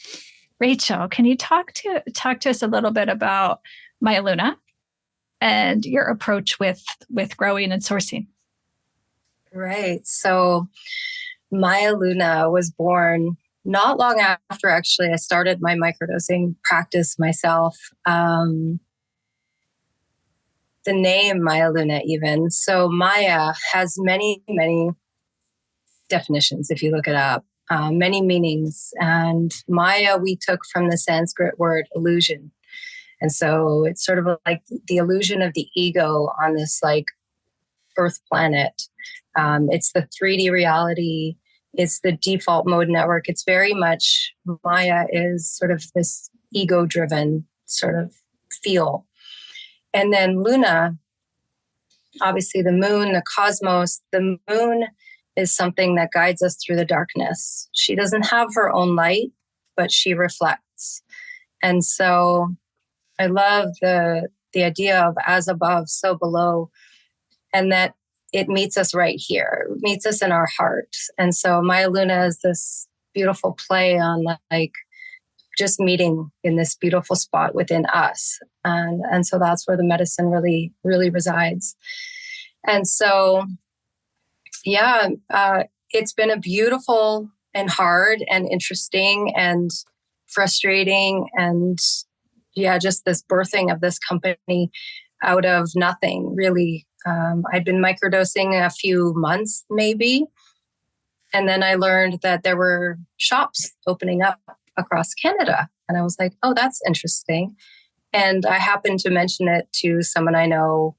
Rachel, can you talk to us a little bit about Maya Luna and your approach with growing and sourcing? Right. So Maya Luna was born not long after actually I started my microdosing practice myself. The name Maya Luna even. So Maya has many, many definitions if you look it up. Many meanings. And Maya we took from the Sanskrit word illusion. And so it's sort of like the illusion of the ego on this like Earth planet. It's the 3D reality. It's the default mode network. It's very much, Maya is sort of this ego-driven sort of feel. And then Luna, obviously the moon, the cosmos, the moon is something that guides us through the darkness. She doesn't have her own light, but she reflects. And so I love the idea of as above, so below, and that it meets us right here, it meets us in our heart. And so Maya Luna is this beautiful play on like just meeting in this beautiful spot within us. And so that's where the medicine really, really resides. And so, yeah, it's been a beautiful and hard and interesting and frustrating and just this birthing of this company out of nothing, really. I'd been microdosing a few months, maybe. And then I learned that there were shops opening up across Canada. And I was like, oh, that's interesting. And I happened to mention it to someone I know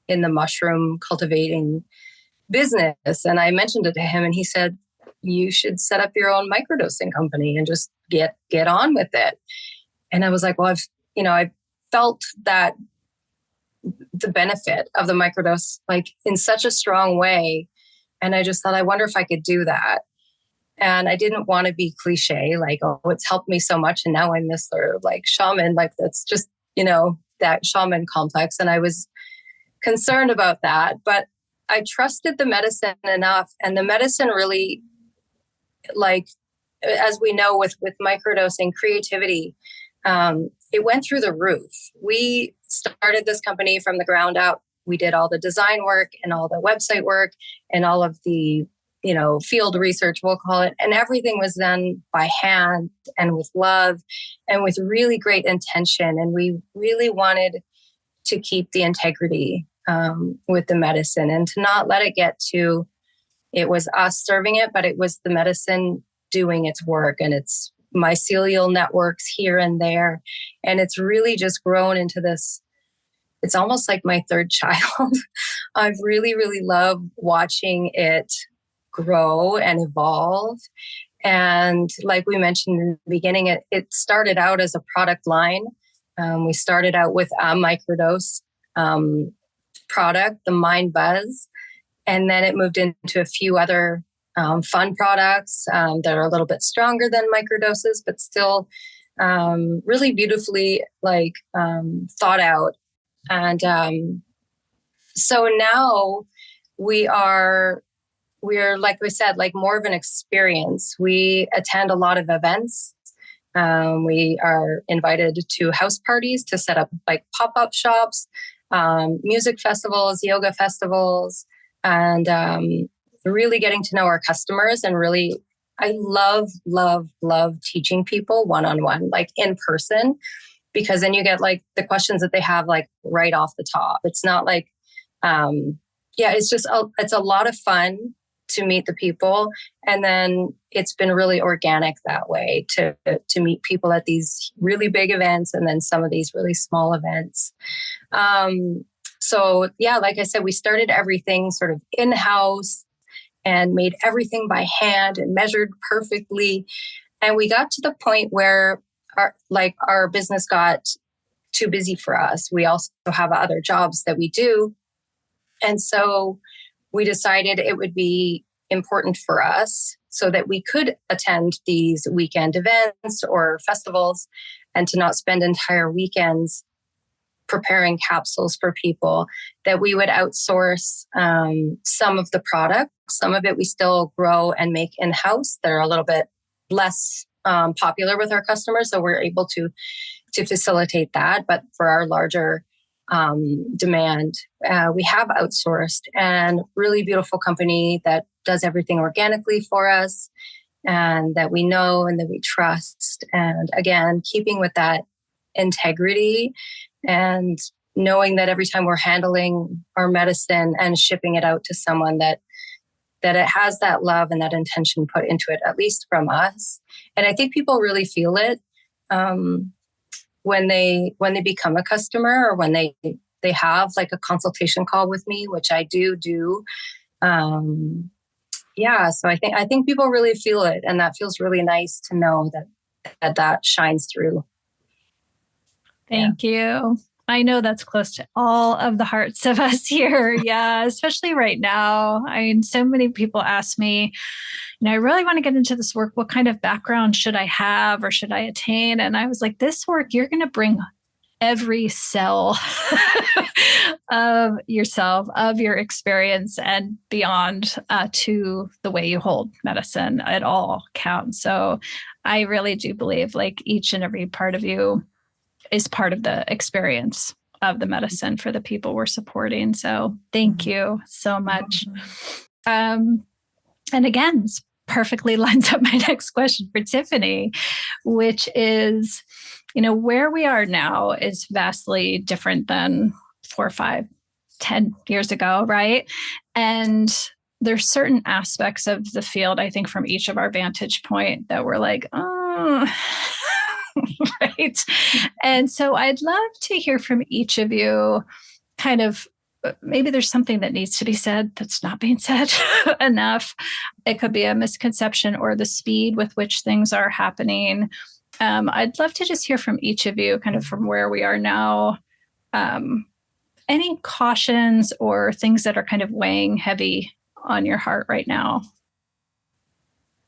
in the mushroom cultivating business. And I mentioned it to him and he said, you should set up your own microdosing company and just get on with it. And I was like, well, I felt that the benefit of the microdose like in such a strong way. And I just thought, I wonder if I could do that. And I didn't want to be cliche, like, oh, it's helped me so much. And now I'm this sort of like shaman, like that's just, that shaman complex. And I was concerned about that, but I trusted the medicine enough. And the medicine really, like, as we know with microdosing, creativity, it went through the roof. We started this company from the ground up. We did all the design work and all the website work and all of the, field research, we'll call it. And everything was done by hand and with love and with really great intention. And we really wanted to keep the integrity with the medicine and to not let it get to, it was us serving it, but it was the medicine doing its work and its mycelial networks here and there. And it's really just grown into this, it's almost like my third child. I've really, really loved watching it grow and evolve. And like we mentioned in the beginning, it started out as a product line. We started out with a microdose product, the Mind Buzz. And then it moved into a few other fun products that are a little bit stronger than microdoses, but still really beautifully thought out. And so now we're, like we said, like more of an experience. We attend a lot of events. We are invited to house parties to set up like pop-up shops, music festivals, yoga festivals, and really getting to know our customers. And really, I love, love, love teaching people one-on-one, like in person, because then you get like the questions that they have like right off the top. It's not like, it's just, it's a lot of fun to meet the people. And then it's been really organic that way to meet people at these really big events and then some of these really small events. So yeah, like I said, we started everything sort of in-house and made everything by hand and measured perfectly. And we got to the point where our business got too busy for us. We also have other jobs that we do. And so we decided it would be important for us so that we could attend these weekend events or festivals and to not spend entire weekends preparing capsules for people, that we would outsource some of the product. Some of it we still grow and make in-house that are a little bit less popular with our customers. So we're able to facilitate that. But for our larger demand, we have outsourced, and really beautiful company that does everything organically for us and that we know and that we trust. And again, keeping with that integrity and knowing that every time we're handling our medicine and shipping it out to someone that it has that love and that intention put into it, at least from us. And I think people really feel it when they become a customer or when they have like a consultation call with me, which I do. So I think people really feel it, and that feels really nice to know that shines through. Thank you. I know that's close to all of the hearts of us here. Yeah, especially right now. I mean, so many people ask me, I really want to get into this work. What kind of background should I have or should I attain? And I was like, this work, you're going to bring every cell of yourself, of your experience, and beyond, to the way you hold medicine. It all counts. So I really do believe like each and every part of you is part of the experience of the medicine for the people we're supporting. So thank you so much. And again, this perfectly lines up my next question for Tiffany, which is, where we are now is vastly different than 4, 5, 10 years ago, right? And there's certain aspects of the field, I think, from each of our vantage point that we're like, oh, right. And so I'd love to hear from each of you kind of, maybe there's something that needs to be said that's not being said enough. It could be a misconception or the speed with which things are happening. I'd love to just hear from each of you kind of from where we are now. Any cautions or things that are kind of weighing heavy on your heart right now?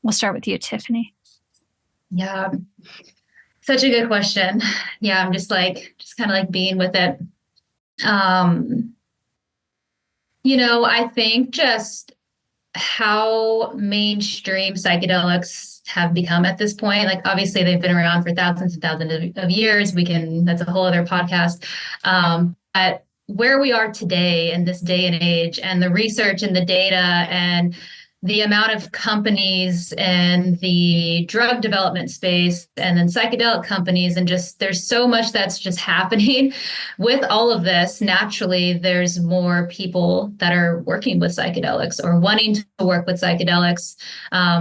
We'll start with you, Tiffany. Yeah, such a good question. Yeah, I'm just kind of like being with it. I think just how mainstream psychedelics have become at this point. Like, obviously they've been around for thousands and thousands of years. That's a whole other podcast. But where we are today in this day and age, and the research and the data and the amount of companies and the drug development space and then psychedelic companies, and just there's so much that's just happening with all of this. Naturally, there's more people that are working with psychedelics or wanting to work with psychedelics,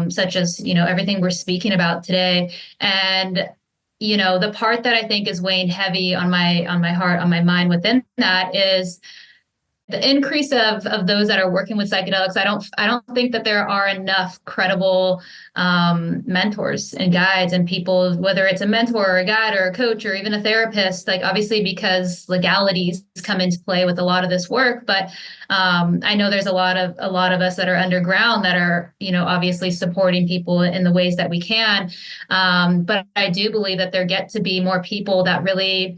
such as, everything we're speaking about today. And the part that I think is weighing heavy on my heart, on my mind within that is the increase of those that are working with psychedelics. I don't think that there are enough credible mentors and guides and people, whether it's a mentor or a guide or a coach or even a therapist, like obviously because legalities come into play with a lot of this work. But I know there's a lot of us that are underground that are, obviously supporting people in the ways that we can. But I do believe that there get to be more people that really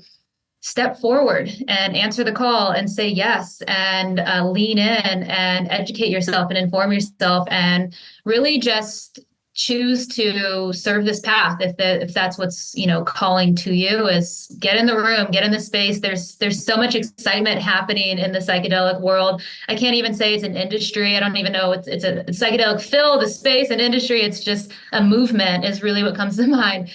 step forward and answer the call and say yes, and lean in and educate yourself and inform yourself and really just choose to serve this path. If that's what's, calling to you, is get in the room, get in the space. There's so much excitement happening in the psychedelic world. I can't even say it's an industry. I don't even know. It's a psychedelic field, the space and industry. It's just a movement is really what comes to mind.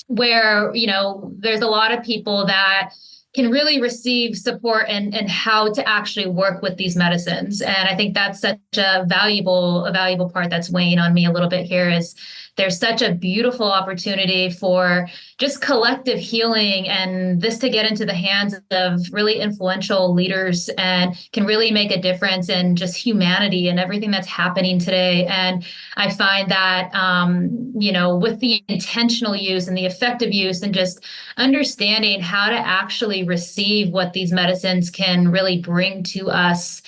Where, there's a lot of people that can really receive support and how to actually work with these medicines. And I think that's such a valuable part that's weighing on me a little bit here is there's such a beautiful opportunity for just collective healing and this to get into the hands of really influential leaders and can really make a difference in just humanity and everything that's happening today. And I find that, with the intentional use and the effective use and just understanding how to actually receive what these medicines can really bring to us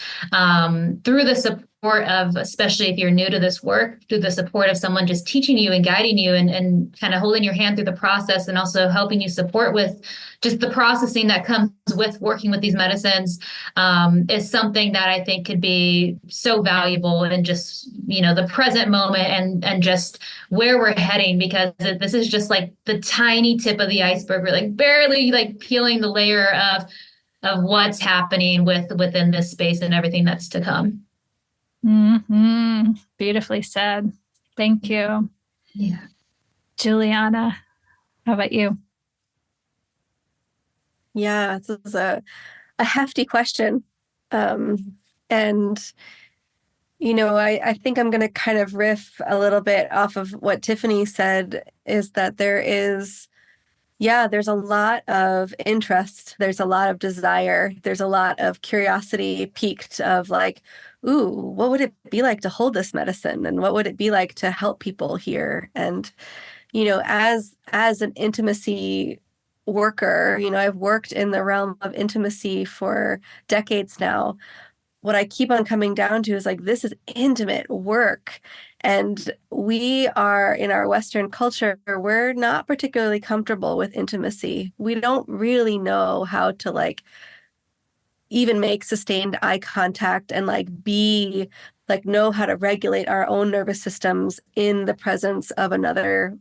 through the support of, especially if you're new to this work, through the support of someone just teaching you and guiding you and kind of holding your hand through the process and also helping you support with just the processing that comes with working with these medicines is something that I think could be so valuable in just, the present moment and just where we're heading, because this is just like the tiny tip of the iceberg. We're like barely like peeling the layer of what's happening within this space and everything that's to come. Mm-hmm. Beautifully said. Thank you. Yeah. Juliana, how about you? Yeah, this is a hefty question. And, I think I'm going to kind of riff a little bit off of what Tiffany said, is that there's a lot of interest. There's a lot of desire. There's a lot of curiosity piqued of like, ooh, what would it be like to hold this medicine? And what would it be like to help people here? And, as an intimacy worker, I've worked in the realm of intimacy for decades now. what I keep on coming down to is like, this is intimate work. And we are, in our Western culture, we're not particularly comfortable with intimacy. We don't really know how to like even make sustained eye contact and like be like know how to regulate our own nervous systems in the presence of another,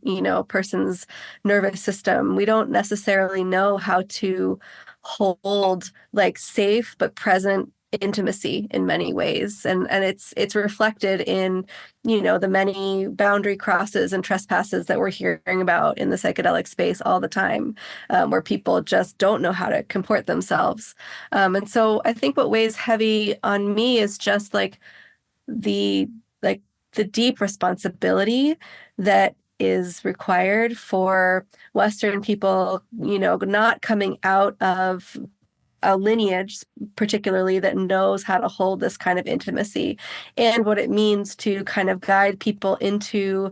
person's nervous system. We don't necessarily know how to hold like safe but present intimacy in many ways, and it's reflected in the many boundary crosses and trespasses that we're hearing about in the psychedelic space all the time, where people just don't know how to comport themselves, and so I think what weighs heavy on me is just like the deep responsibility that is required for Western people, not coming out of a lineage, particularly, that knows how to hold this kind of intimacy, and what it means to kind of guide people into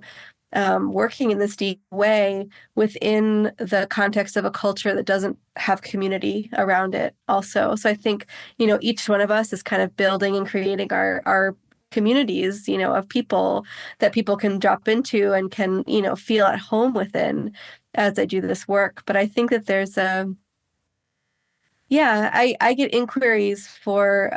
working in this deep way within the context of a culture that doesn't have community around it also. So I think, each one of us is kind of building and creating our communities, of people that people can drop into and can, feel at home within as they do this work. But I think that there's I get inquiries for,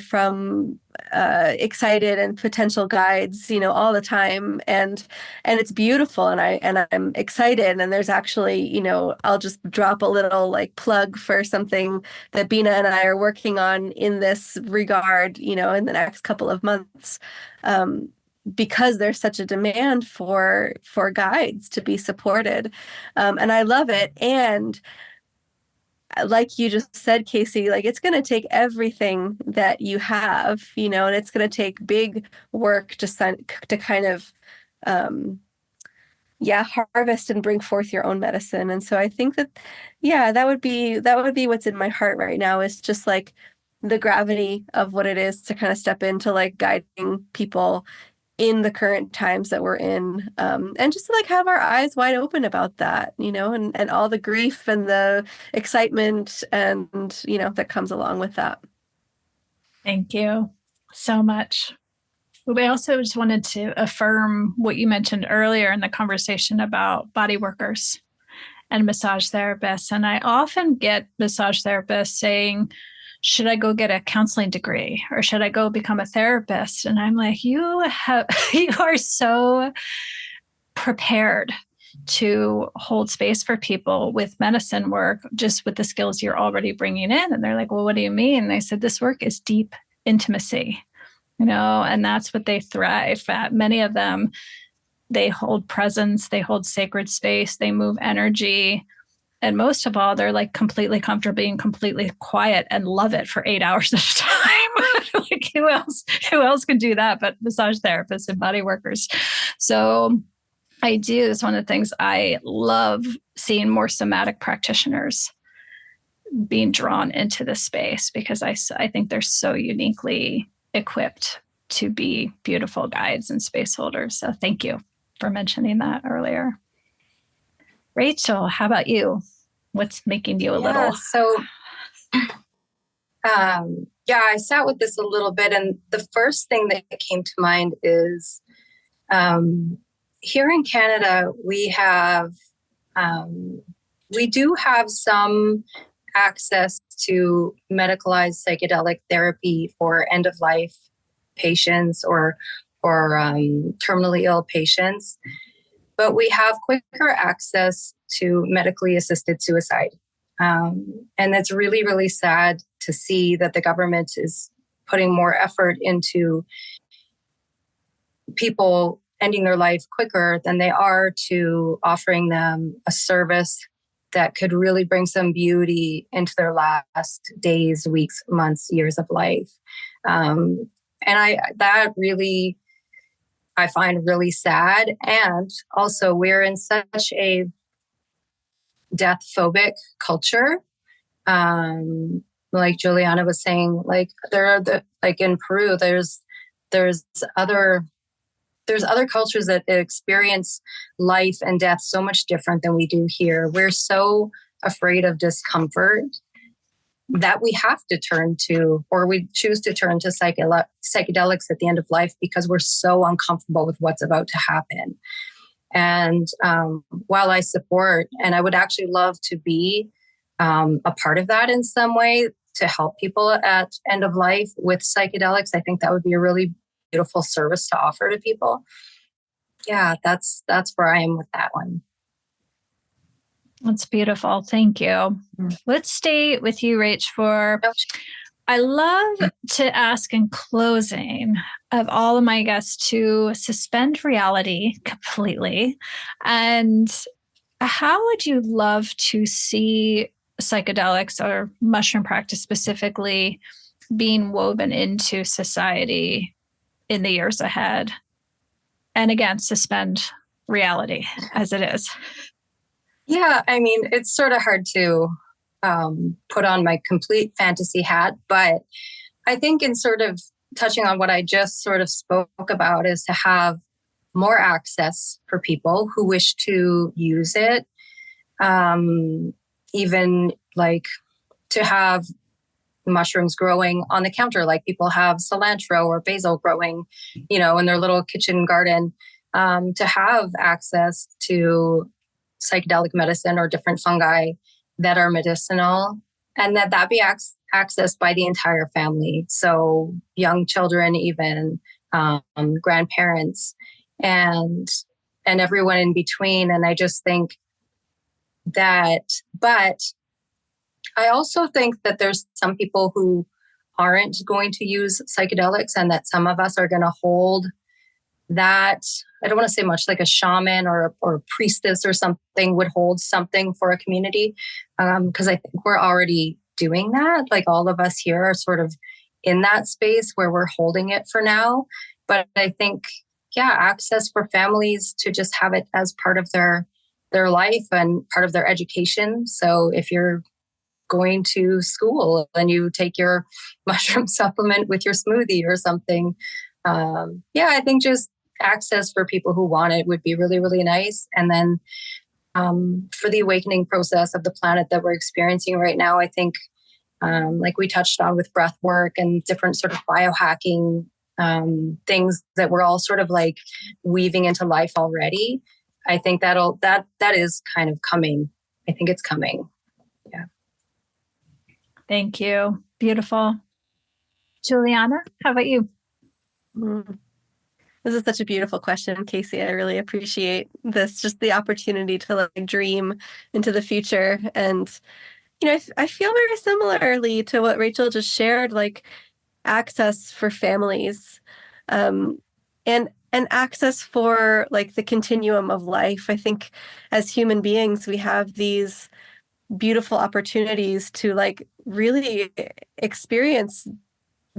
from excited and potential guides, all the time, and it's beautiful, and I'm excited. And there's actually, I'll just drop a little like plug for something that Bina and I are working on in this regard, in the next couple of months. Because there's such a demand for guides to be supported, and I love it. And like you just said, Casey, like it's going to take everything that you have, and it's going to take big work to kind of, harvest and bring forth your own medicine. And so I think that, that would be what's in my heart right now, is just like the gravity of what it is to kind of step into like guiding people in the current times that we're in, and just to like have our eyes wide open about that, and all the grief and the excitement and, that comes along with that. Thank you so much. We also just wanted to affirm what you mentioned earlier in the conversation about body workers and massage therapists. And I often get massage therapists saying, should I go get a counseling degree, or should I go become a therapist? And I'm like, you are so prepared to hold space for people with medicine work, just with the skills you're already bringing in. And they're like, well, what do you mean? And I said, this work is deep intimacy, and that's what they thrive at. Many of them, they hold presence, they hold sacred space, they move energy. And most of all, they're like completely comfortable being completely quiet and love it for 8 hours at a time. Like who else could do that but massage therapists and body workers? So it's one of the things I love, seeing more somatic practitioners being drawn into this space, because I think they're so uniquely equipped to be beautiful guides and space holders. So thank you for mentioning that earlier. Rachel, how about you? What's making you a little? So, I sat with this a little bit, and the first thing that came to mind is here in Canada, we do have some access to medicalized psychedelic therapy for end-of-life patients or terminally ill patients. But we have quicker access to medically assisted suicide. And it's really, really sad to see that the government is putting more effort into people ending their life quicker than they are to offering them a service that could really bring some beauty into their last days, weeks, months, years of life. And I find really sad. And also, we're in such a death phobic culture. Like Juliana was saying, like in Peru, there's other cultures that experience life and death so much different than we do here. We're so afraid of discomfort. that we have to turn to, or we choose to turn to psychedelics at the end of life because we're so uncomfortable with what's about to happen. And while I support, and I would actually love to be a part of that in some way to help people at end of life with psychedelics, I think that would be a really beautiful service to offer to people. Yeah, that's where I am with that one. That's beautiful. Thank you. Let's stay with you, Rach, for I love to ask in closing of all of my guests to suspend reality completely. And how would you love to see psychedelics or mushroom practice specifically being woven into society in the years ahead? And again, suspend reality as it is. Yeah, I mean, it's sort of hard to put on my complete fantasy hat, but I think in sort of touching on what I just sort of spoke about is to have more access for people who wish to use it. Even like to have mushrooms growing on the counter, like people have cilantro or basil growing, in their little kitchen garden, to have access to psychedelic medicine or different fungi that are medicinal, and that be accessed by the entire family. So young children, even grandparents, and everyone in between. And I just think that, but I also think that there's some people who aren't going to use psychedelics, and that some of us are going to hold that. I don't want to say much like a shaman or a priestess or something would hold something for a community. Because I think we're already doing that. Like all of us here are sort of in that space where we're holding it for now. But I think, access for families to just have it as part of their life and part of their education. So if you're going to school and you take your mushroom supplement with your smoothie or something, I think just access for people who want it would be really, really nice. And then for the awakening process of the planet that we're experiencing right now, I think like we touched on with breath work and different sort of biohacking things that we're all sort of like weaving into life already. I think that is kind of coming. I think it's coming. Yeah. Thank you. Beautiful. Juliana, how about you? This is such a beautiful question, Casey. I really appreciate this, just the opportunity to like dream into the future. And, I feel very similarly to what Rachel just shared, like access for families, and access for like the continuum of life. I think as human beings, we have these beautiful opportunities to like really experience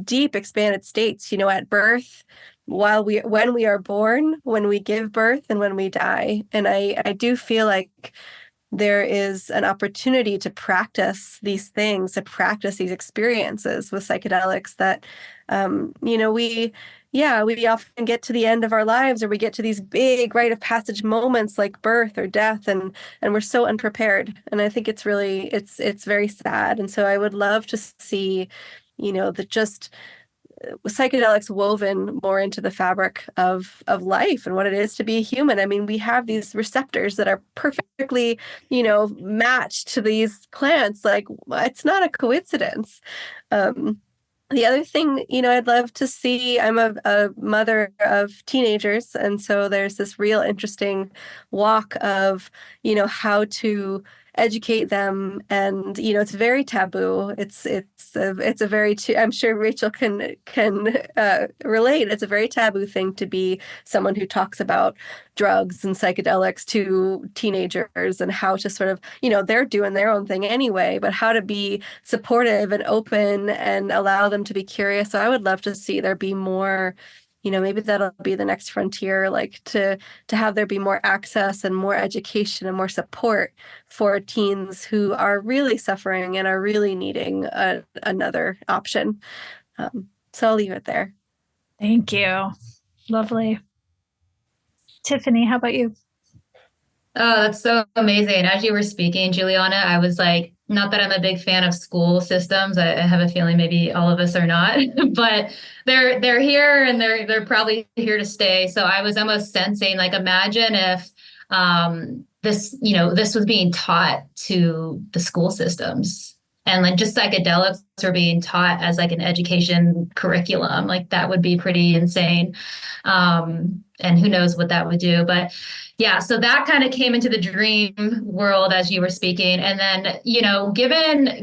deep expanded states, at birth, when we are born, when we give birth, and when we die. And I do feel like there is an opportunity to practice these things, to practice these experiences with psychedelics that, we often get to the end of our lives, or we get to these big rite of passage moments like birth or death, and we're so unprepared. And I think it's very sad. And so I would love to see, just psychedelics woven more into the fabric of life and what it is to be human. I mean, we have these receptors that are perfectly, matched to these plants. Like, it's not a coincidence. The other thing, I'd love to see, I'm a mother of teenagers. And so there's this real interesting walk of, how to educate them. And, it's very taboo. It's a very, I'm sure Rachel can relate. It's a very taboo thing to be someone who talks about drugs and psychedelics to teenagers, and how to sort of, they're doing their own thing anyway, but how to be supportive and open and allow them to be curious. So I would love to see there be more, maybe that'll be the next frontier, like to have there be more access and more education and more support for teens who are really suffering and are really needing another option. So I'll leave it there. Thank you. Lovely. Tiffany, how about you? Oh, that's so amazing. As you were speaking, Juliana, I was like not that I'm a big fan of school systems. I have a feeling maybe all of us are not, but they're here and they're probably here to stay. So I was almost sensing, like, imagine if this was being taught to the school systems, and like just psychedelics are being taught as like an education curriculum. Like that would be pretty insane. And who knows what that would do. But yeah, so that kind of came into the dream world as you were speaking. And then,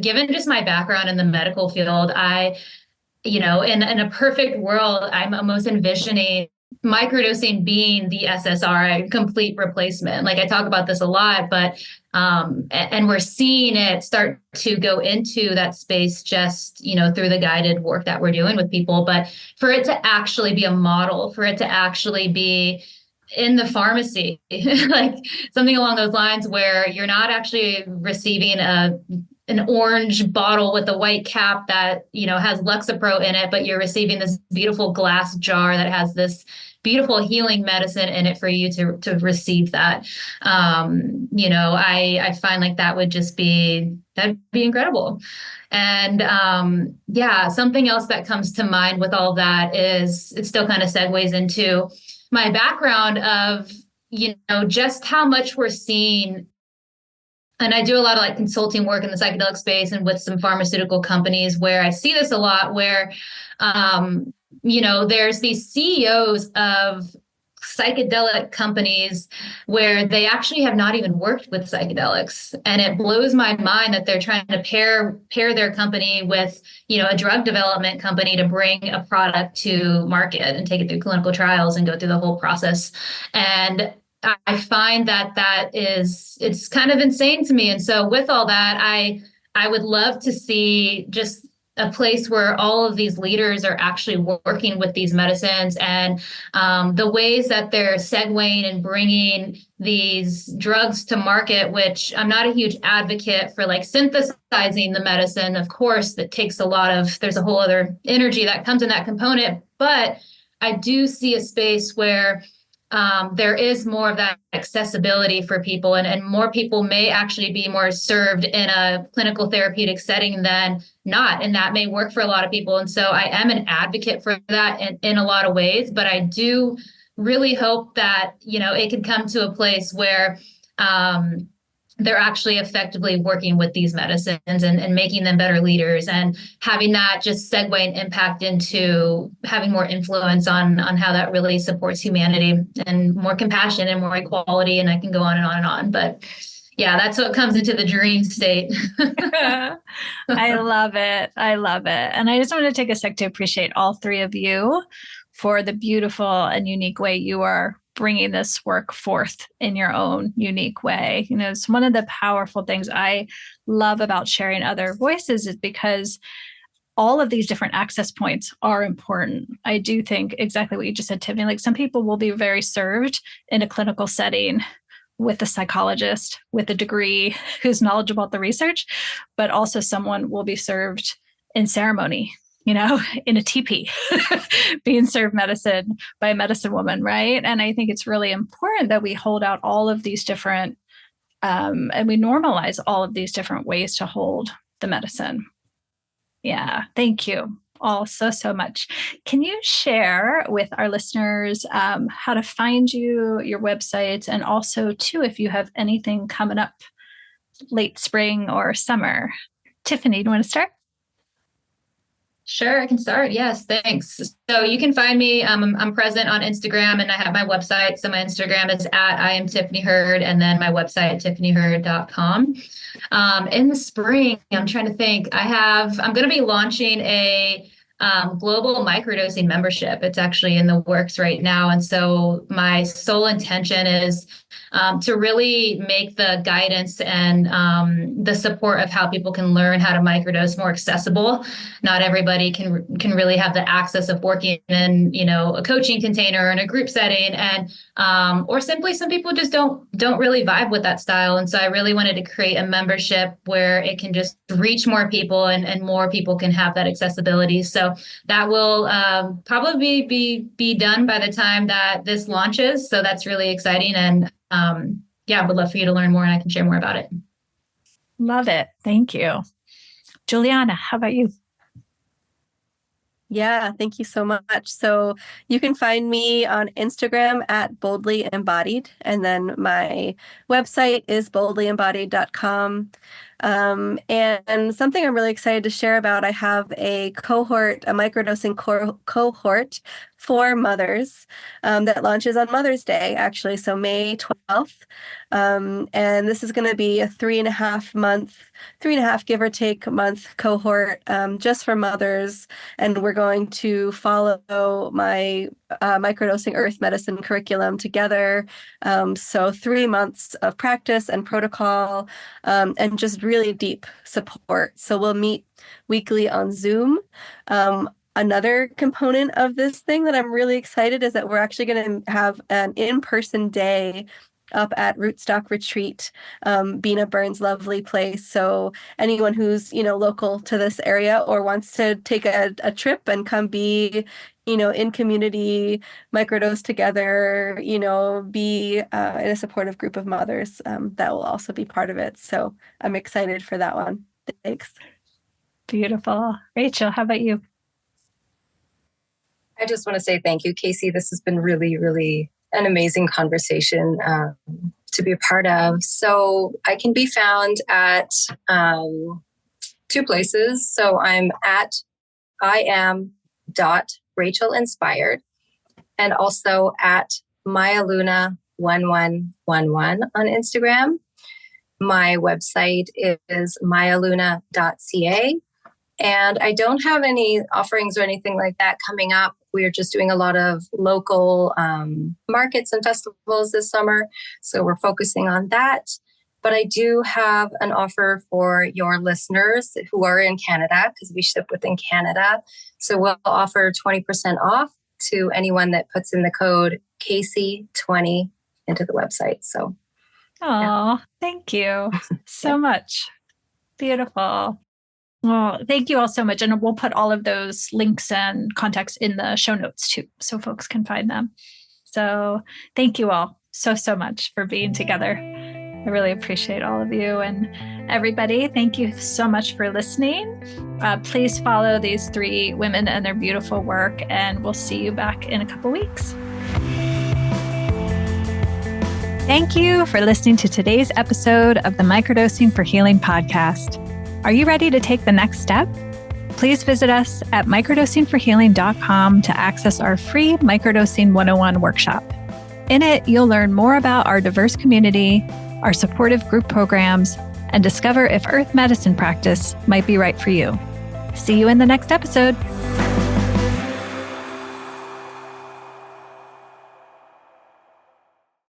given just my background in the medical field, in a perfect world, I'm almost envisioning microdosing being the SSRI complete replacement. Like I talk about this a lot, but and we're seeing it start to go into that space just, through the guided work that we're doing with people. But for it to actually be a model, for it to actually be in the pharmacy, like something along those lines, where you're not actually receiving an orange bottle with a white cap that, has Lexapro in it, but you're receiving this beautiful glass jar that has this beautiful healing medicine in it for you to receive that. I find like that'd be incredible. And something else that comes to mind with all that is it still kind of segues into my background of, just how much we're seeing. And I do a lot of like consulting work in the psychedelic space and with some pharmaceutical companies where I see this a lot, where, there's these CEOs of psychedelic companies where they actually have not even worked with psychedelics. And it blows my mind that they're trying to pair their company with, a drug development company to bring a product to market and take it through clinical trials and go through the whole process. And I find it's kind of insane to me. And so with all that, I would love to see just a place where all of these leaders are actually working with these medicines, and the ways that they're segueing and bringing these drugs to market, which I'm not a huge advocate for, like synthesizing the medicine. Of course, that takes there's a whole other energy that comes in that component, but I do see a space where there is more of that accessibility for people, and more people may actually be more served in a clinical therapeutic setting than not. And that may work for a lot of people. And so I am an advocate for that in a lot of ways, but I do really hope that, it can come to a place where they're actually effectively working with these medicines and making them better leaders, and having that just segue and impact into having more influence on how that really supports humanity and more compassion and more equality. And I can go on and on and on. But yeah, that's what comes into the dream state. I love it. I love it. And I just want to take a sec to appreciate all three of you for the beautiful and unique way you are bringing this work forth in your own unique way. It's one of the powerful things I love about sharing other voices, is because all of these different access points are important. I do think exactly what you just said, Tiffany. Like some people will be very served in a clinical setting with a psychologist with a degree who's knowledgeable about the research, but also someone will be served in ceremony, in a teepee, being served medicine by a medicine woman, right? And I think it's really important that we hold out all of these different, and we normalize all of these different ways to hold the medicine. Yeah, thank you all so much. Can you share with our listeners how to find you, your website, and also too, if you have anything coming up late spring or summer? Tiffany, do you want to start? Sure, I can start. Yes, thanks. So you can find me. I'm present on Instagram, and I have my website. So my Instagram is I am Tiffany Hurd, and then my website, tiffanyhurd.com. In the spring, I'm trying to think. I'm going to be launching a global microdosing membership. It's actually in the works right now. And so my sole intention is to really make the guidance and the support of how people can learn how to microdose more accessible. Not everybody can really have the access of working in, a coaching container or in a group setting, and or simply some people just don't really vibe with that style. And so I really wanted to create a membership where it can just reach more people, and more people can have that accessibility. So that will probably be done by the time that this launches. So that's really exciting. And I would love for you to learn more, and I can share more about it. Love it. Thank you. Juliana, how about you? Yeah, thank you so much. So you can find me on Instagram at Boldly Embodied, and then my website is boldlyembodied.com. And something I'm really excited to share about, I have a microdosing cohort for mothers that launches on Mother's Day, actually, so May 12th. And this is going to be a 3.5 give or take month cohort just for mothers. And we're going to follow my microdosing earth medicine curriculum together. So 3 months of practice and protocol and just really deep support. So we'll meet weekly on Zoom. Another component of this thing that I'm really excited is that we're actually going to have an in-person day up at Rootstock Retreat, Bina Burns' lovely place. So anyone who's, local to this area or wants to take a trip and come be, in community, microdose together, be in a supportive group of mothers, that will also be part of it. So I'm excited for that one. Thanks. Beautiful. Rachel, how about you? I just want to say thank you, Casey. This has been really, really an amazing conversation to be a part of. So I can be found at 2 places. So I'm at iam.rachelinspired and also at mayaluna1111 on Instagram. My website is mayaluna.ca. And I don't have any offerings or anything like that coming up. We're just doing a lot of local markets and festivals this summer. So we're focusing on that. But I do have an offer for your listeners who are in Canada, because we ship within Canada. So we'll offer 20% off to anyone that puts in the code Casey20 into the website. So, Thank you so much. Beautiful. Well, thank you all so much. And we'll put all of those links and contacts in the show notes too, so folks can find them. So thank you all so much for being together. I really appreciate all of you. And everybody, thank you so much for listening. Please follow these 3 women and their beautiful work, and we'll see you back in a couple weeks. Thank you for listening to today's episode of the Microdosing for Healing podcast. Are you ready to take the next step? Please visit us at microdosingforhealing.com to access our free Microdosing 101 workshop. In it, you'll learn more about our diverse community, our supportive group programs, and discover if earth medicine practice might be right for you. See you in the next episode.